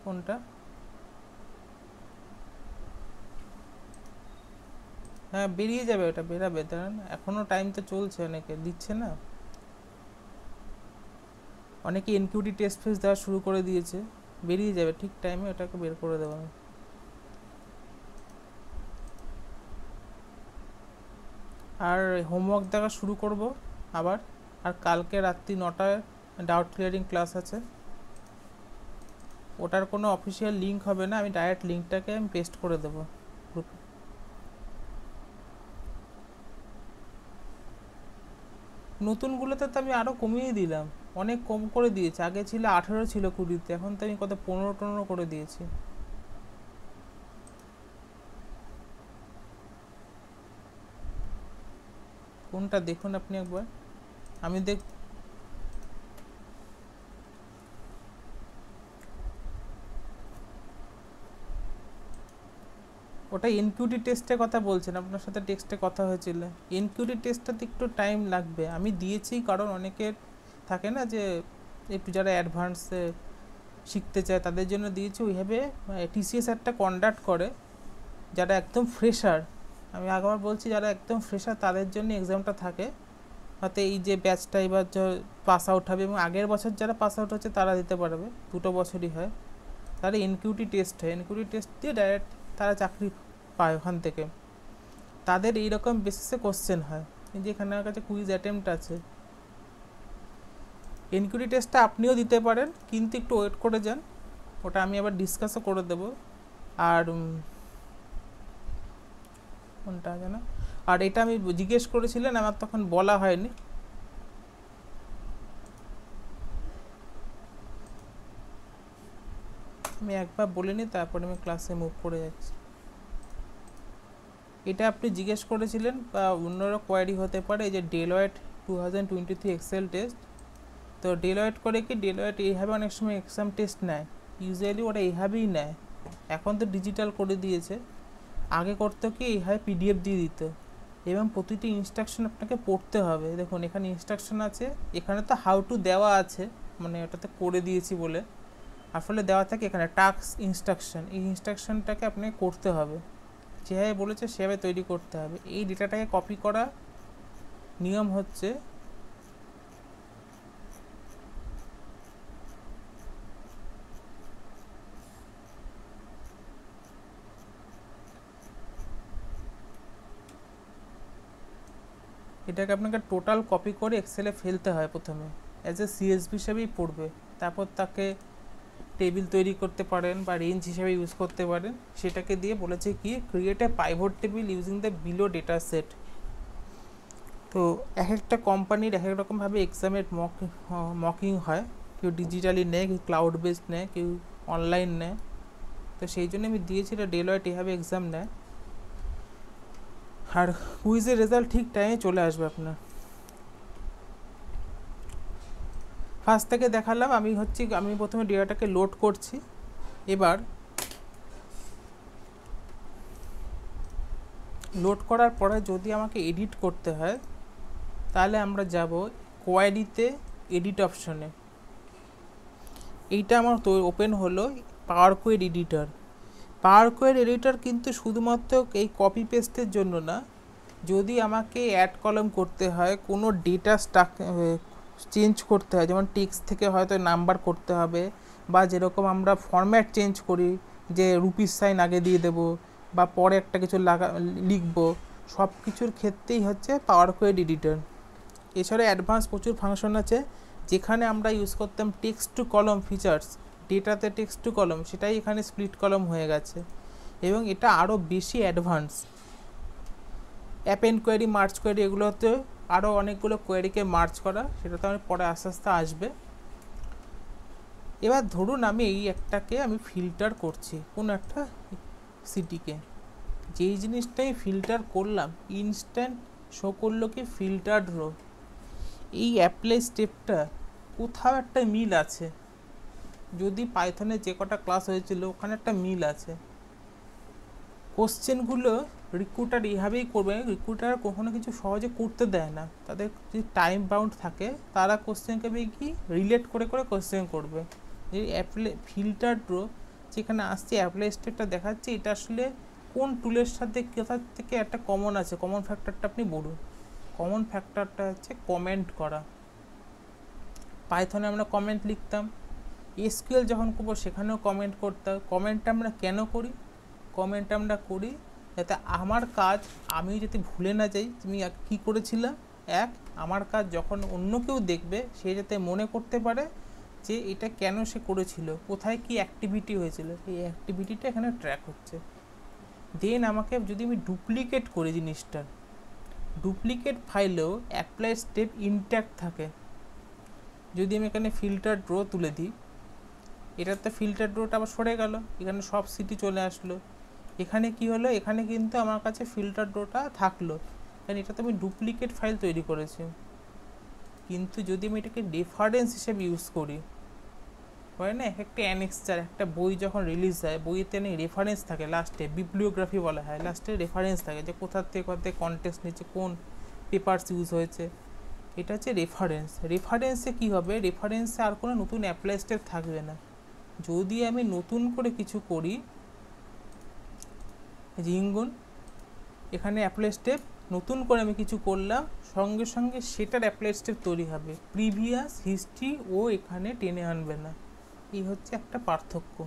কোনটা? হ্যাঁ, বেরিয়ে যাবে, ওটা বেরাবে, দাঁড়ান, এখনও টাইম তো চলছে, অনেকে দিচ্ছে না, অনেকে এনকিউটি টেস্ট ফেস দেওয়া শুরু করে দিয়েছে, বেরিয়ে যাবে ঠিক টাইমে, ওটাকে বের করে দেবো আমি। আর হোমওয়ার্ক দেখা শুরু করব আবার। আর কালকে রাত্রি 9টায় ডাউট ক্লিয়ারিং ক্লাস আছে, ওটার কোনো অফিসিয়াল লিঙ্ক হবে না, আমি ডাইরেক্ট লিঙ্কটাকে আমি পেস্ট করে দেবো গ্রুপে। নতুনগুলোতে তো আমি আরও কমিয়ে দিলাম, অনেক কম করে দিয়েছি, আগে ছিল 18 ছিল 20-তে, এখন তো আমি কত 15-15 করে দিয়েছি। কোনটা দেখুন আপনি একবার, আমি ওটা এনকিউটি টেস্টের কথা বলছেন, আপনার সাথে টেক্সটে কথা হয়েছিল। এনকিউটি টেস্টটাতে একটু টাইম লাগবে, আমি দিয়েছি, কারণ অনেকের থাকে না যে একটু যারা অ্যাডভান্সে শিখতে চায় তাদের জন্য দিয়েছি। ওইভাবে টিসিএস একটা কন্ডাক্ট করে, যারা একদম ফ্রেশার, আমি আগেবার বলছি, যারা একদম ফ্রেশার তাদের জন্য এক্সামটা থাকে, হয়তো এই যে ব্যাচটা এবার পাস আউট হবে এবং আগের বছর যারা পাস আউট হচ্ছে তারা দিতে পারবে, 2 বছরই হয়, তারা এনকিউটি টেস্ট হয়, এনকিউটি টেস্ট দিয়ে ডাইরেক্ট তারা চাকরি পায় ওখান থেকে। তাদের এইরকম বেসিসে কোশ্চেন হয়, যে এখানে আমার কাছে কুইজ অ্যাটেম্পট আছে। এনকিউটি টেস্টটা আপনিও দিতে পারেন, কিন্তু একটু ওয়েট করে যান, ওটা আমি আবার ডিসকাসও করে দেবো। আর কোনটা জানো, আর এটা আমি জিজ্ঞেস করেছিলেন, আমার তখন বলা হয়নি, আমি একবার বলে নিই, তারপরে আমি ক্লাসে মুভ করে যাচ্ছি। এটা আপনি জিজ্ঞেস করেছিলেন, বা অন্যরা কোয়ারি হতে পারে, এই যে ডেলয়েট 2023 এক্সেল টেস্ট। তো ডেলয়েট করে কি, ডেলয়েট এইভাবে অনেক সময় এক্সাম টেস্ট নেয়, ইউজুয়ালি ওরা এইভাবেই নেয়, এখন তো ডিজিটাল করে দিয়েছে, আগে করতো কি এইভাবে পিডিএফ দিয়ে দিত, এবং প্রতিটি ইনস্ট্রাকশন আপনাকে পড়তে হবে। দেখুন এখানে ইনস্ট্রাকশন আছে, এখানে তো হাউ টু দেওয়া আছে, মানে ওটাতে করে দিয়েছি বলে, আসলে দেওয়া থাকে এখানে টাস্ক ইনস্ট্রাকশন, এই ইনস্ট্রাকশনটাকে আপনাকে করতে হবে, যেভাবে বলেছে সেভাবে তৈরি করতে হবে। এই ডেটাটাকে কপি করা নিয়ম হচ্ছে এটাকে আপনাকে টোটাল কপি করে এক্সেলে ফেলতে হয় প্রথমে, অ্যাজ এ সিএসভি হিসাবেই পড়বে। তারপর তাকে টেবিল তৈরি করতে পারেন বা রেঞ্জ হিসেবে ইউজ করতে পারেন। সেটাকে দিয়ে বলেছে কি, create a pivot table using the below data set. তো এক একটা কোম্পানির এক এক রকমভাবে এক্সামের মকিং হয়, কেউ ডিজিটালি নেয়, কেউ ক্লাউড বেসড নেয়, কেউ অনলাইন নেয়। তো সেই জন্য আমি দিয়েছি, এটা ডেলয়েট এভাবে এক্সাম নেয়। আর কুইজের রেজাল্ট ঠিক টাইমে চলে আসবে আপনার। ফার্স্ট থেকে দেখালাম আমি প্রথমে ডেটাটাকে লোড করছি। এবার লোড করার পরে যদি আমাকে এডিট করতে হয়, তাহলে আমরা যাব কোয়ারিতে, এডিট অপশনে। এইটা আমার তো ওপেন হলো পাওয়ার কোয়েড এডিটর। পাওয়ার কোয়েড এডিটর কিন্তু শুধুমাত্র এই কপি পেস্টের জন্য না, যদি আমাকে অ্যাড কলাম করতে হয়, কোনো ডেটা চেঞ্জ করতে হয়, যেমন টেক্সট থেকে হয়তো নাম্বার করতে হবে, বা যেরকম আমরা ফরম্যাট চেঞ্জ করি, যে রুপিস সাইন আগে দিয়ে দেব বা পরে একটা কিছু লিখব, সব কিছুর ক্ষেত্রেই হচ্ছে পাওয়ার কোয়েড এডিটর। এছাড়া অ্যাডভান্স প্রচুর ফাংশন আছে, যেখানে আমরা ইউজ করতাম টেক্সট টু কলম ফিচার্স, ডেটাতে টেক্সট টু কলম, সেটাই এখানে স্প্লিট কলম হয়ে গেছে, এবং এটা আরও বেশি advance. Append query, merge query, এগুলোতে আরও অনেকগুলো কোয়েরিকে মার্জ করা, সেটা তো আমি পরে আস্তে আস্তে আসবে। এবার ধরুন আমি আমি ফিল্টার করছি কোনো একটা সিটিকে, যেই জিনিসটাই ফিল্টার করলাম ইনস্ট্যান্ট শো করলো কি ফিল্টার্ড রো। এই অ্যাপ্লাই স্টেপটা কোথাও একটা মিল আছে, যদি পাইথনের যে কটা ক্লাস হয়েছিল ওখানে একটা মিল আছে। কোশ্চেনগুলো রিক্রুটার এইভাবেই করবে, রিক্রুটার কখনো কিছু সহজে করতে দেয় না, তাদের যদি টাইম বাউন্ড থাকে তারা কোশ্চেনকে কি রিলেট করে করে কোশ্চেন করবে। এই অ্যাপ্লাই ফিল্টার রো যেখানে আসছে অ্যাপ্লাই স্টেপটা দেখাচ্ছে, এটা আসলে কোন টুলের সাথে কোথা থেকে একটা কমন আছে, কমন ফ্যাক্টরটা আপনি বলুন। কমন ফ্যাক্টরটা হচ্ছে কমেন্ট করা। পাইথনে আমরা কমেন্ট লিখতাম, এসকিউএল যখন করবো সেখানেও কমেন্ট করতাম। কমেন্টটা আমরা কেন করি? কমেন্টটা আমরা করি যাতে আমার কাজ আমি যাতে ভুলে না যাই তুমি কী করেছিলাম। আমার কাজ যখন অন্য কেউ দেখবে সে যাতে মনে করতে পারে যে এটা কেন সে করেছিল, কোথায় কি অ্যাক্টিভিটি হয়েছিল, এই অ্যাক্টিভিটিটা এখানে ট্র্যাক হচ্ছে। দেন আমাকে যদি আমি ডুপ্লিকেট করি জিনিসটার, ডুপ্লিকেট ফাইলেও অ্যাপ্লাই স্টেপ ইনট্যাক্ট থাকে। যদি আমি এখানে ফিল্টার রো তুলে দিই, এটাতে ফিল্টার রোটা আবার সরে গেল, এখানে সব সিটি চলে আসলো। এখানে কি হলো, এখানে কিন্তু আমার কাছে ফিল্টার রোটা থাকলো, কারণ এটাতে আমি ডুপ্লিকেট ফাইল তৈরি করেছি। কিন্তু যদি আমি এটাকে রেফারেন্স হিসেবে ইউজ করি, হয় না একটা অ্যানেক্সচার, একটা বই যখন রিলিজ হয় বইতে রেফারেন্স থাকে, লাস্টে বিবলিওগ্রাফি বলা হয়, লাস্টে রেফারেন্স থাকে যে কোথার থেকে কোথায় কন্টেক্সট নিচ্ছে, কোন পেপারস ইউজ হয়েছে, এটা হচ্ছে রেফারেন্স। রেফারেন্সে কী হবে, রেফারেন্সে আর কোনো নতুন অ্যাপ্লাই স্টেপ থাকবে না। যদি আমি নতুন করে কিছু করি, রিঙ্গুন এখানে অ্যাপ্লাই স্টেপ নতুন করে আমি কিছু করলাম, সঙ্গে সঙ্গে সেটার অ্যাপ্লাই স্টেপ তৈরি হবে, প্রিভিয়াস হিস্ট্রি ও এখানে টেনে আনবে না। এই হচ্ছে একটা পার্থক্য।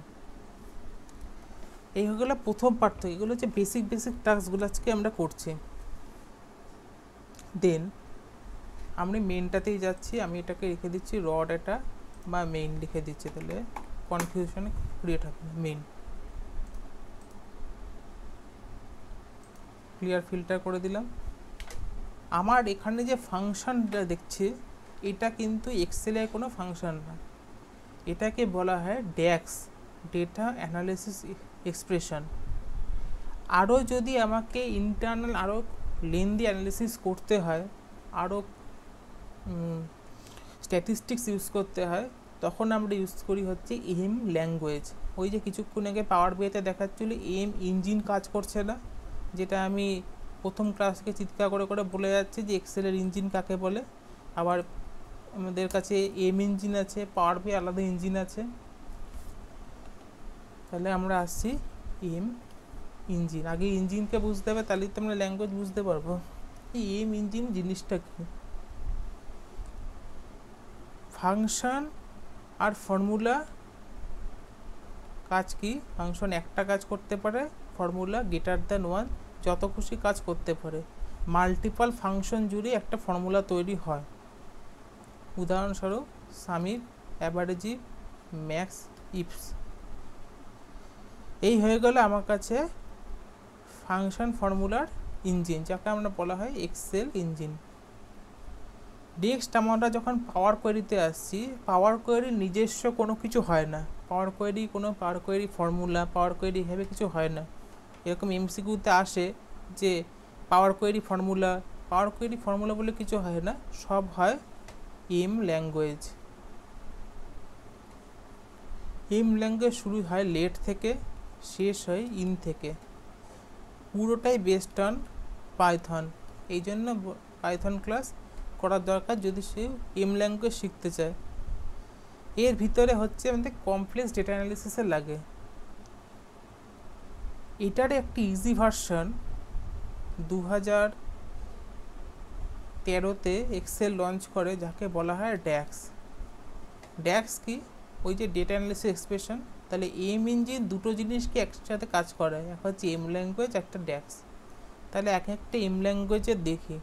এই হয়ে গেল প্রথম পার্থক্য। এগুলো হচ্ছে বেসিক টাস্কগুলো আজকে আমরা করছি। দেন আমি মেনটাতেই যাচ্ছি, আমি এটাকে রেখে দিচ্ছি র ডাটা বা মেইন লিখে দিচ্ছি, তাহলে কনফিউশন ক্রিয়েট হবে না। মেইন ক্লিয়ার ফিল্টার করে দিলাম। আমার এখানে যে ফাংশনটা দেখছি এটা কিন্তু এক্সেলের কোনো ফাংশন না, এটাকে বলা হয় ড্যাক্স, ডেটা অ্যানালিসিস এক্সপ্রেশন। আরও যদি আমাকে ইন্টারনাল আরও লেন্দি অ্যানালিসিস করতে হয়, আরও স্ট্যাটিস্টিক্স ইউজ করতে হয়, তখন আমরা ইউজ করি হচ্ছে এম ল্যাঙ্গুয়েজ। ওই যে কিছুক্ষণ আগে পাওয়ার বিআইতে দেখাচ্ছিল এম ইঞ্জিন কাজ করছে না, যেটা আমি প্রথম ক্লাসকে চিৎকার করে করে বলে যাচ্ছি যে এক্সেলের ইঞ্জিন কাকে বলে। আবার আমাদের কাছে এম ইঞ্জিন আছে, পাওয়ার বিআই আলাদা ইঞ্জিন আছে। তাহলে আমরা আসছি এম ইঞ্জিন। আগে ইঞ্জিনকে বুঝতে হবে, তাহলেই তো আমরা ল্যাঙ্গুয়েজ বুঝতে পারবো। এই এম ইঞ্জিন জিনিসটা কি? ফাংশন আর ফর্মুলা কাজ কি? ফাংশন একটা কাজ করতে পারে, ফর্মুলা গ্রেটার দ্যান 1 যত খুশি কাজ করতে পারে। মাল্টিপল ফাংশন জুড়ে একটা ফর্মুলা তৈরি হয়। উদাহরণস্বরূপ সামির, অ্যাভারেজিভ, ম্যাক্স, ইপস। এই হয়ে গেল আমার কাছে ফাংশন ফর্মুলার ইঞ্জিন, যাকে আমরা বলা হয় এক্সেল ইঞ্জিন। নেক্সট আমরা যখন পাওয়ার কোয়েরিতে আসছি, পাওয়ার কোয়েরির নিজস্ব কোনো কিছু হয় না। পাওয়ার কোয়েরি ফর্মুলা, পাওয়ার কোয়েরি এভাবে কিছু হয় না। এরকম এমসিকিউতে আসে যে পাওয়ার কোয়েরি ফর্মুলা বলে কিছু হয় না, সব হয় এম ল্যাঙ্গুয়েজ। এম ল্যাঙ্গুয়েজ শুরু হয় লেট থেকে, শেষ হয় ইন থেকে। পুরোটাই বেসড অন পাইথন। এই জন্য পাইথন ক্লাস করার দরকার যদি সে এম ল্যাঙ্গুয়েজ শিখতে চায়। এর ভিতরে হচ্ছে আমাদের কমপ্লেক্স ডেটা অ্যানালিসিসে লাগে। এটার একটি ইজি ভার্সন 2013-তে এক্সেল লঞ্চ করে, যাকে বলা হয় ড্যাক্স। ড্যাক্স কি? ওই যে ডেটা অ্যানালিসিস এক্সপ্রেশন। তাহলে এম ইঞ্জিন দুটো জিনিসকে একসাথে কাজ করে, এক হচ্ছে এম ল্যাঙ্গুয়েজ, একটা ড্যাক্স। তাহলে এক একটা এম ল্যাঙ্গুয়েজের দেখি।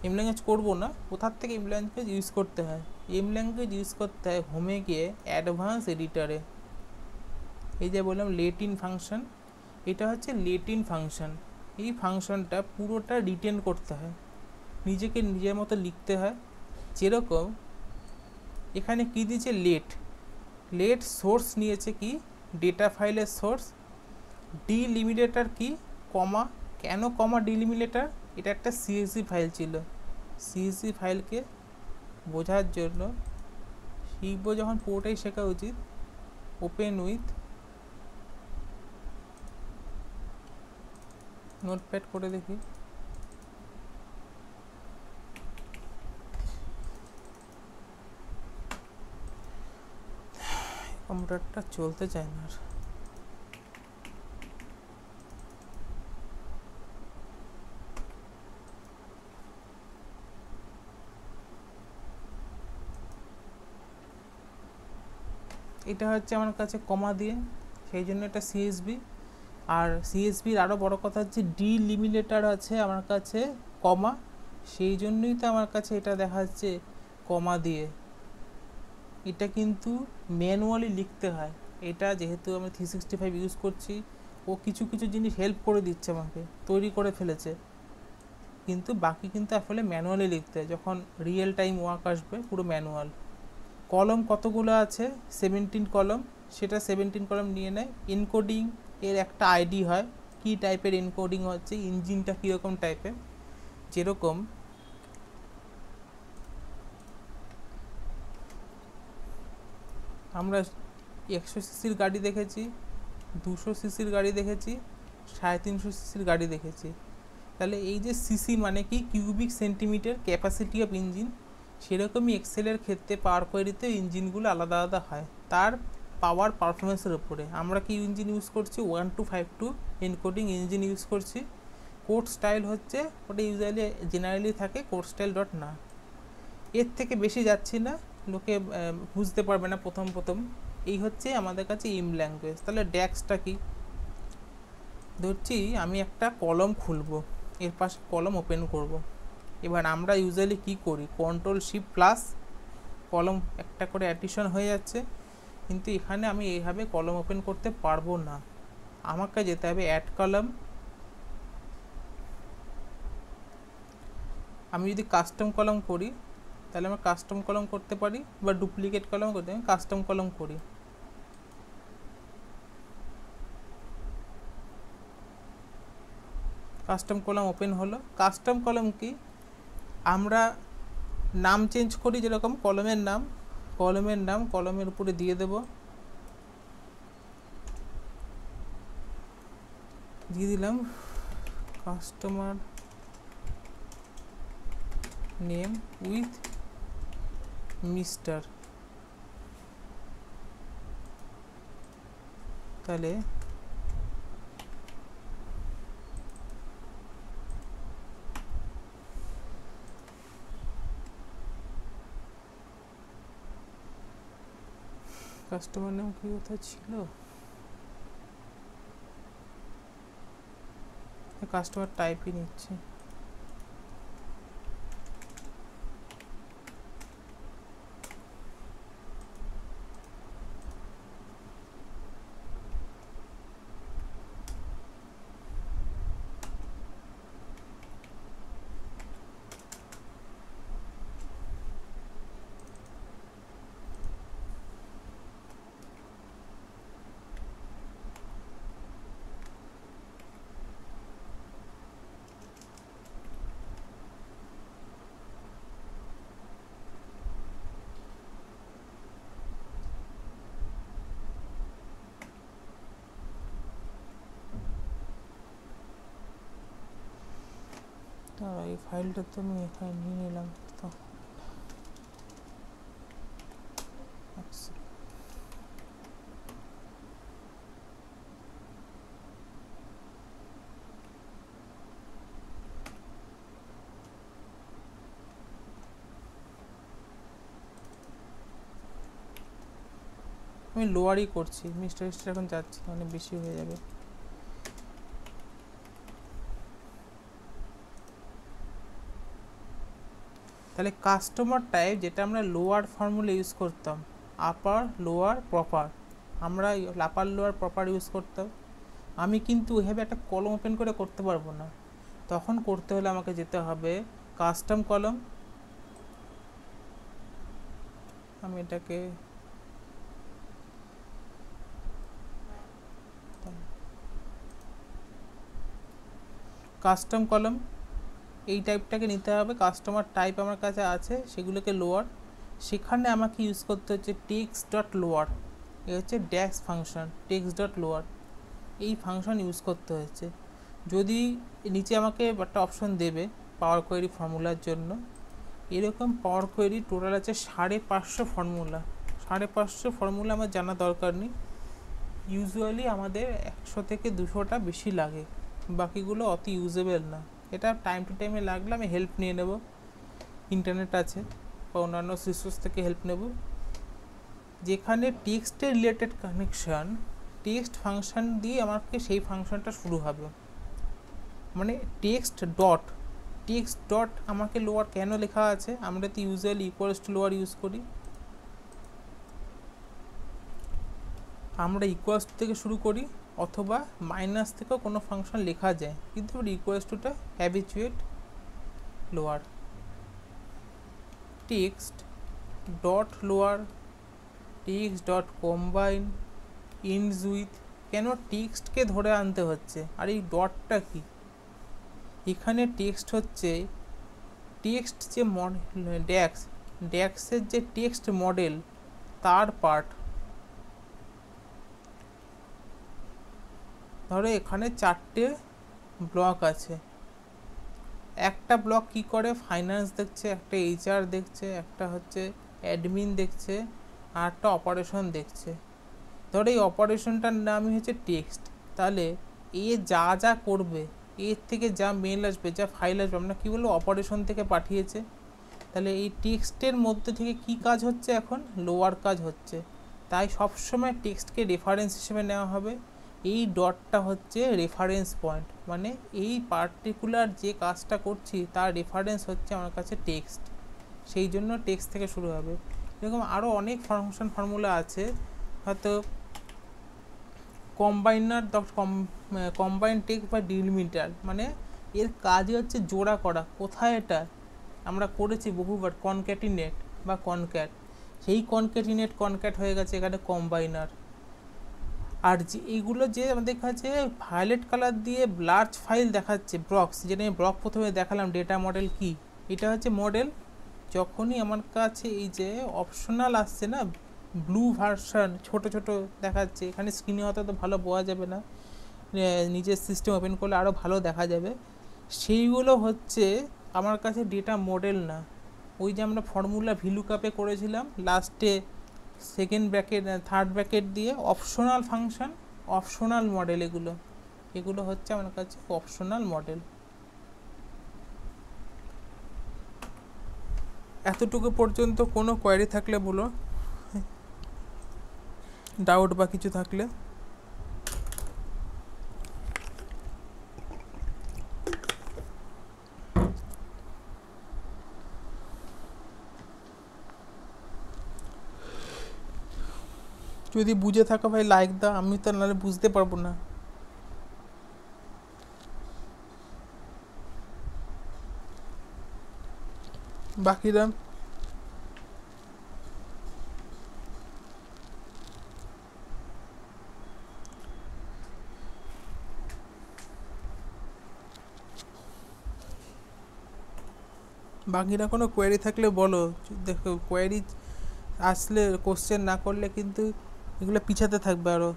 এম ল্যাঙ্গুয়েজ করবো না, কোথার থেকে এম ল্যাঙ্গুয়েজ ইউজ করতে হয়? এম ল্যাঙ্গুয়েজ ইউজ করতে হয় হোমে গিয়ে অ্যাডভান্স এডিটরে। এই যে বললাম লেট ইন ফাংশন, এটা হচ্ছে লেট ইন ফাংশন। এই ফাংশনটা পুরোটা রিটেন করতে হয়, নিজেকে নিজের মতো লিখতে হয়। যেরকম এখানে কি দিয়েছে, লেট সোর্স নিয়েছে কি, ডেটা ফাইলের সোর্স। ডিলিমিটেটর কি, কমা। কেন কমা ডিলিমিটেটর? এটা একটা সিএসভি ফাইল ছিল। সিএসভি ফাইলকে বোঝার জন্য শিখবো যখন পুরোটাই শেখা উচিত। ওপেন উইথ নোটপ্যাড করে দেখি। কম্পিউটারটা চলতে চায় না। এটা হচ্ছে আমার কাছে কমা দিয়ে, সেই জন্য এটা সিএসবি। আর সিএসবির আরও বড় কথা হচ্ছে ডিলিমিটেটর আছে আমার কাছে কমা, সেই জন্যই তো আমার কাছে এটা দেখা যাচ্ছে কমা দিয়ে। এটা কিন্তু ম্যানুয়ালি লিখতে হয়। এটা যেহেতু আমি 365 ইউজ করছি, ও কিছু কিছু জিনিস হেল্প করে দিচ্ছে, আমাকে তৈরি করে ফেলেছে, কিন্তু বাকি কিন্তু আসলে ম্যানুয়ালি লিখতে হয়। যখন রিয়েল টাইম ওয়ার্ক আসবে পুরো ম্যানুয়াল। কলম কতগুলো আছে? 17 কলম। সেটা 17 কলম নিয়ে নেয়। এনকোডিং এর একটা আইডি হয়, কি টাইপের এনকোডিং হচ্ছে, ইঞ্জিনটা কীরকম টাইপের। যেরকম আমরা 100 সিসির গাড়ি দেখেছি, 200 সিসির গাড়ি দেখেছি, 350 সিসির গাড়ি দেখেছি। তাহলে এই যে সিসি মানে কি, cubic centimetre capacity of engine. সেরকমই এক্সেলের ক্ষেত্রে পাওয়ার কোয়েরিতে ইঞ্জিনগুলো আলাদা আলাদা হয় তার পাওয়ার পারফরমেন্সের উপরে। আমরা কি ইঞ্জিন ইউজ করছি? 1252 এনকোডিং ইঞ্জিন ইউজ করছি। কোড স্টাইল হচ্ছে ওটা জেনারেলি থাকে কোড স্টাইল ডট না। এর থেকে বেশি যাচ্ছি না, লোকে বুঝতে পারবে না প্রথম। এই হচ্ছে আমাদের কাছে এম ল্যাঙ্গুয়েজ। তাহলে ড্যাক্সটা কি? ধরছি আমি একটা কলম খুলবো, এর পাশে কলম ওপেন করব। এবার আমরা ইউজুয়ালি কি করি, Ctrl+Shift+, কলম একটা করে অ্যাডিশন হয়ে যাচ্ছে। কিন্তু এখানে আমি এইভাবে কলম ওপেন করতে পারবো না, আমাকে যেতে হবে অ্যাড কলম। আমি যদি কাস্টম কলম করি তাহলে আমরা কাস্টম কলম করতে পারি, বা ডুপ্লিকেট কলম করতে আমি কাস্টম কলম করি। কাস্টম কলম ওপেন হলো। কাস্টম কলম কি, আমরা নাম চেঞ্জ করি, যেরকম কলমের নাম কলমের উপরে দিয়ে দিলাম কাস্টমার নেম উইথ মিস্টার। তাহলে কাস্টমার নেম কি কোথায় ছিল, কাস্টমার টাইপই নিচ্ছে। আর এই ফাইলটা তো আমি এখানে নিয়ে নিলাম, তো আচ্ছা আমি লোয়ারই করছি, মিস্টার স্টার এখন যাচ্ছি, অনেক বেশি হয়ে যাবে। তাহলে কাস্টমার টাইপ যেটা আমরা লোয়ার ফর্মুলা ইউজ করতাম, আপার লোয়ার প্রপার, আমরা আপার লোয়ার প্রপার ইউজ করতাম। আমি কিন্তু ওইভাবে একটা কলম ওপেন করে করতে পারবো না, তখন করতে হলে আমাকে যেতে হবে কাস্টম কলম। আমি এটাকে কাস্টম কলম এই টাইপটাকে নিতে হবে। কাস্টমার টাইপ আমার কাছে আছে, সেগুলোকে লোয়ার, সেখানে আমাকে ইউজ করতে হচ্ছে টেক্সট ডট লোয়ার, এ হচ্ছে ড্যাক্স ফাংশন, টেক্সট ডট লোয়ার, এই ফাংশন ইউজ করতে হয়েছে। যদি নিচে আমাকে একটা অপশন দেবে পাওয়ার কোয়েরি ফর্মুলার জন্য, এরকম পাওয়ার কোয়েরি টোটাল আছে 550 ফর্মুলা। 550 ফর্মুলা আমার জানা দরকার নেই, ইউজুয়ালি আমাদের 100 থেকে 200টা বেশি লাগে, বাকিগুলো অত ইউজেবল না। এটা টাইম টু টাইমে লাগলে আমি হেল্প নিয়ে নেব, ইন্টারনেট আছে বা অন্যান্য রিসোর্স থেকে হেল্প নেব। যেখানে টেক্সটের রিলেটেড কানেকশান, টেক্সট ফাংশন দিয়ে আমাকে সেই ফাংশনটা শুরু হবে, মানে টেক্সট ডট আমাকে লোয়ার কেন লেখা আছে, আমরা তো usually equals to lower use করি, আমরা ইকুয়ালস টু থেকে শুরু করি অথবা মাইনাস থেকেও কোনো ফাংশন লেখা যায়, কিন্তু ইকুয়ালস টুটা habituate lower. Text dot lower, text dot combine, ends with, কেন টেক্সটকে ধরে আনতে হচ্ছে, আর এই ডটটা কি, এখানে টেক্সট হচ্ছে টেক্সট যে ড্যাক্সের যে টেক্সট মডেল তার পার্ট। ধরো এখানে 4টে ব্লক আছে, একটা ব্লক কি করে ফাইন্যান্স দেখছে, একটা HR দেখছে, একটা হচ্ছে অ্যাডমিন দেখছে, আর একটা অপারেশন দেখছে। ধরো এই অপারেশনটার নামই হচ্ছে টেক্সট, তাহলে এ যা যা করবে, এর থেকে যা মেল আসবে, যা ফাইল আসবে, আমরা কী বলবো অপারেশন থেকে পাঠিয়েছে। তাহলে এই টেক্সটের মধ্যে থেকে কি কাজ হচ্ছে, এখন লোয়ার কাজ হচ্ছে, তাই সবসময় টেক্সটকে রেফারেন্স হিসেবে নেওয়া হবে। এই ডটটা হচ্ছে রেফারেন্স পয়েন্ট, মানে এই পার্টিকুলার যে কাজটা করছি তার রেফারেন্স হচ্ছে আমার কাছে টেক্সট, সেই জন্য টেক্সট থেকে শুরু হবে। এরকম আরও অনেক ফাংশন ফর্মুলা আছে, হয়তো কম্বাইনার কম্বাইন টেক্সট বা ডিলিমিটার, মানে এর কাজই হচ্ছে জোড়া করা। কোথায় এটা আমরা করেছি বহুবার, কনক্যাটিনেট বা কনক্যাট, সেই কনক্যাট হয়ে গেছে এখানে কম্বাইনার। আর যে এইগুলো যে আমাদের কাছে ভায়োলেট কালার দিয়ে লার্জ ফাইল দেখাচ্ছে, ব্লকস, যেটা আমি ব্লক প্রথমে দেখালাম ডেটা মডেল কি, এটা হচ্ছে মডেল। যখনই আমার কাছে এই যে অপশনাল আসছে না, ব্লু ভার্সন ছোট ছোট দেখাচ্ছে, এখানে স্ক্রিনে হয়তো তো ভালো বোঝা যাবে না, নিজের সিস্টেম ওপেন করলে আরও ভালো দেখা যাবে, সেইগুলো হচ্ছে আমার কাছে ডেটা মডেল না। ওই যে আমরা ফর্মুলা ভিলুকাপে করেছিলাম লাস্টে সেকেন্ড ব্র্যাকেট থার্ড ব্র্যাকেট দিয়ে অপশনাল ফাংশন, অপশনাল মডেল, এগুলো হচ্ছে আমার কাছে অপশনাল মডেল। এতটুকু পর্যন্ত কোনো কোয়েরি থাকলে বলো, ডাউট বা কিছু থাকলে। যদি বুঝে থাকো ভাই লাইক দাও, আমি তো নাহলে বুঝতে পারবো না। বাকিরা কোনো কোয়েরি থাকলে বলো। দেখো কোয়েরি আসলে কোশ্চেন না করলে কিন্তু এগুলো পিছাতে থাকবে আরও।